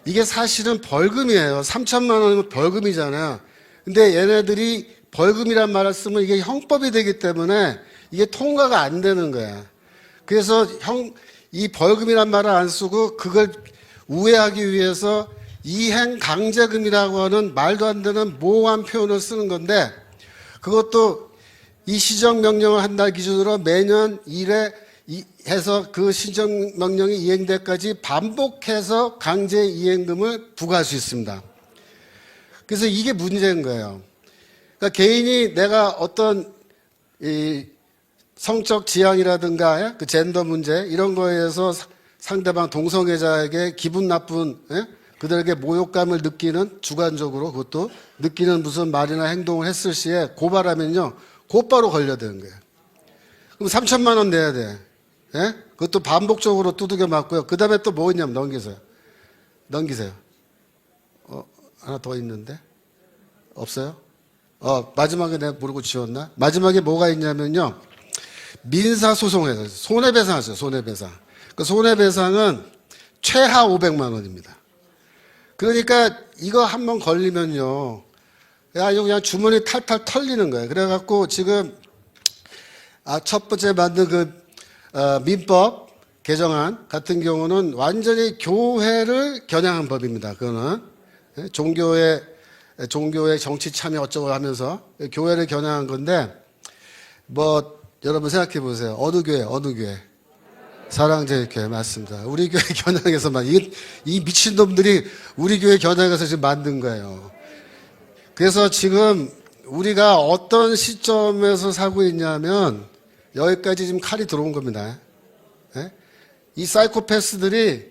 이게 사실은 벌금이에요. 3천만 원이면 벌금이잖아요. 근데 얘네들이 벌금이란 말을 쓰면 이게 형법이 되기 때문에 이게 통과가 안 되는 거야. 그래서 이 벌금이란 말을 안 쓰고 그걸 우회하기 위해서 이행 강제금이라고 하는 말도 안 되는 모호한 표현을 쓰는 건데 그것도 이 시정명령을 한 날 기준으로 매년 1회 해서 그 시정명령이 이행되기까지 반복해서 강제 이행금을 부과할 수 있습니다. 그래서 이게 문제인 거예요. 그러니까 개인이 내가 어떤 성적 지향이라든가 그 젠더 문제 이런 거에 대해서 상대방 동성애자에게 기분 나쁜 그들에게 모욕감을 느끼는 주관적으로 그것도 느끼는 무슨 말이나 행동을 했을 시에 고발하면요 곧바로 걸려드는 거예요. 그럼 3천만 원 내야 돼. 그것도 반복적으로 두들겨 맞고요. 그 다음에 또 뭐 있냐면 넘기세요. 하나 더 있는데 없어요? 마지막에 내가 모르고 지웠나? 마지막에 뭐가 있냐면요 민사소송에서 손해배상하죠. 손해배상. 그 손해배상은 최하 500만 원입니다. 그러니까 이거 한번 걸리면요 이거 그냥 주머니 탈탈 털리는 거예요. 그래갖고 지금 첫 번째 만든 민법 개정안 같은 경우는 완전히 교회를 겨냥한 법입니다. 그거는 종교의 종교의 정치 참여 어쩌고 하면서 교회를 겨냥한 건데, 뭐 여러분 생각해 보세요. 어느 교회? 사랑제일교회 맞습니다. 우리 교회 겨냥해서만 이 미친놈들이 우리 교회 겨냥해서 지금 만든 거예요. 그래서 지금 우리가 어떤 시점에서 살고 있냐면 여기까지 지금 칼이 들어온 겁니다. 네? 이 사이코패스들이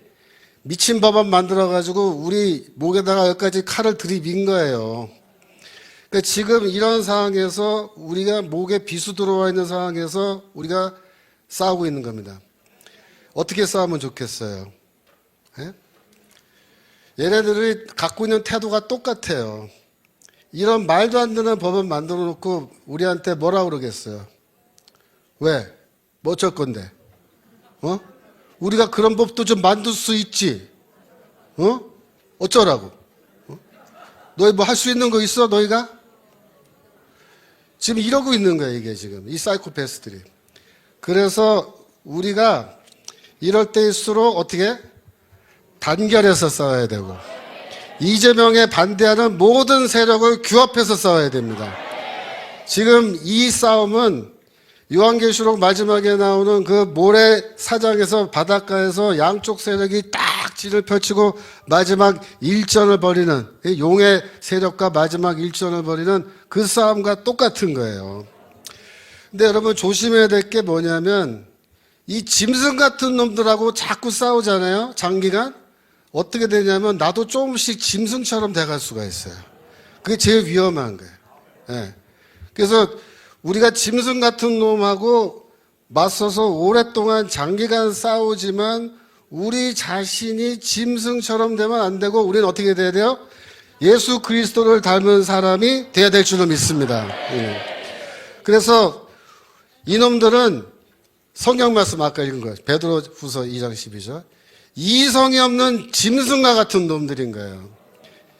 미친 법안 만들어가지고 우리 목에다가 여기까지 칼을 들이민 거예요. 그러니까 지금 이런 상황에서 우리가 목에 비수 들어와 있는 상황에서 우리가 싸우고 있는 겁니다. 어떻게 싸우면 좋겠어요? 예? 얘네들이 갖고 있는 태도가 똑같아요. 이런 말도 안 되는 법을 만들어 놓고 우리한테 뭐라 그러겠어요? 왜? 뭐 어쩔 건데? 우리가 그런 법도 좀 만들 수 있지. 어쩌라고? 너희 뭐 할 수 있는 거 있어, 너희가? 지금 이러고 있는 거야, 이게 지금. 이 사이코패스들이. 그래서 우리가 이럴 때일수록 어떻게? 단결해서 싸워야 되고, 이재명에 반대하는 모든 세력을 규합해서 싸워야 됩니다. 지금 이 싸움은 요한계시록 마지막에 나오는 그 모래사장에서 바닷가에서 양쪽 세력이 딱 진을 펼치고 마지막 일전을 벌이는, 용의 세력과 마지막 일전을 벌이는 그 싸움과 똑같은 거예요. 근데 여러분 조심해야 될 게 뭐냐면 이 짐승 같은 놈들하고 자꾸 싸우잖아요. 장기간. 어떻게 되냐면 나도 조금씩 짐승처럼 돼갈 수가 있어요. 그게 제일 위험한 거예요. 네. 그래서 우리가 짐승 같은 놈하고 맞서서 오랫동안 장기간 싸우지만 우리 자신이 짐승처럼 되면 안 되고 우리는 어떻게 돼야 돼요? 예수 그리스도를 닮은 사람이 돼야 될 줄로 믿습니다. 예. 그래서 이놈들은 성경 말씀 아까 읽은 거예요. 베드로후서 2장 12절. 이성이 없는 짐승과 같은 놈들인 거예요.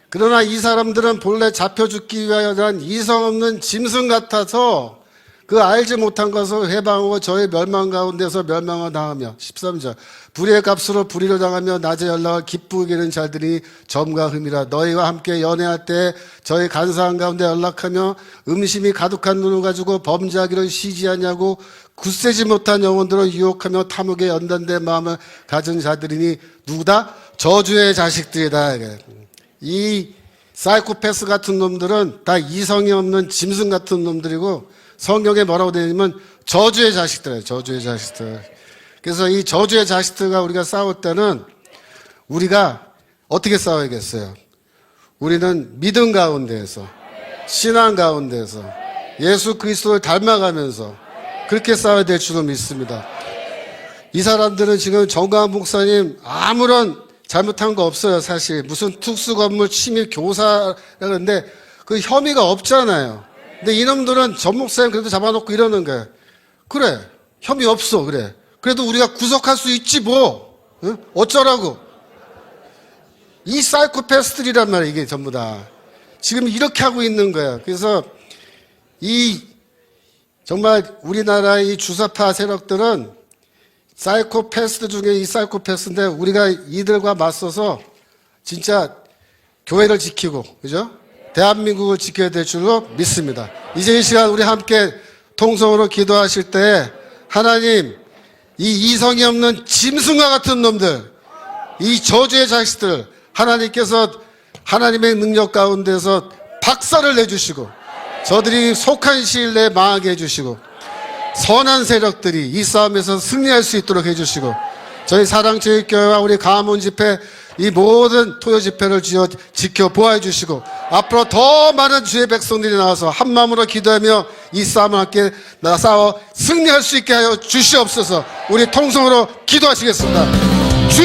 그러나 이 사람들은 본래 잡혀 죽기 위하여 난 이성 없는 짐승 같아서 그 알지 못한 것을 해방하고 저의 멸망 가운데서 멸망을 당하며 13절 불의의 값으로 불의를 당하며 낮에 연락을 기쁘게 여기는 자들이 점과 흠이라 너희와 함께 연애할 때 저희 간사한 가운데 연락하며 음심이 가득한 눈을 가지고 범죄하기를 쉬지 않냐고 굳세지 못한 영혼들을 유혹하며 탐욕에 연단된 마음을 가진 자들이니 누구다? 저주의 자식들이다. 이 사이코패스 같은 놈들은 다 이성이 없는 짐승 같은 놈들이고 성경에 뭐라고 되어 있냐면 저주의 자식들이에요. 저주의 자식들. 그래서 이 저주의 자식들과 우리가 싸울 때는 우리가 어떻게 싸워야겠어요? 우리는 믿음 가운데에서 신앙 가운데에서 예수 그리스도를 닮아가면서 그렇게 싸워야 될 줄로 믿습니다. 이 사람들은 지금 정강한 목사님 아무런 잘못한 거 없어요. 사실 무슨 특수건물 침입 교사라는데 그 혐의가 없잖아요. 근데 이놈들은 전 목사님 그래도 잡아놓고 이러는 거예요. 그래 혐의 없어. 그래 그래도 우리가 구속할 수 있지 뭐. 응? 어쩌라고. 이 사이코패스들이란 말이에요. 이게 전부 다 지금 이렇게 하고 있는 거예요. 그래서 이 정말 우리나라의 이 주사파 세력들은 사이코패스들 중에 이 사이코패스인데 우리가 이들과 맞서서 진짜 교회를 지키고 그죠? 대한민국을 지켜야 될 줄로 믿습니다. 이제 이 시간 우리 함께 통성으로 기도하실 때 하나님 이 이성이 없는 짐승과 같은 놈들 이 저주의 자식들 하나님께서 하나님의 능력 가운데서 박살을 내주시고 저들이 속한 시일 내에 망하게 해주시고 선한 세력들이 이 싸움에서 승리할 수 있도록 해주시고 저희 사랑제일교회와 우리 강화문 집회 이 모든 토요 집회를 지켜 보호해 주시고 앞으로 더 많은 주의 백성들이 나와서 한 마음으로 기도하며 이 싸움을 함께 싸워 승리할 수 있게 하여 주시옵소서. 우리 통성으로 기도하시겠습니다.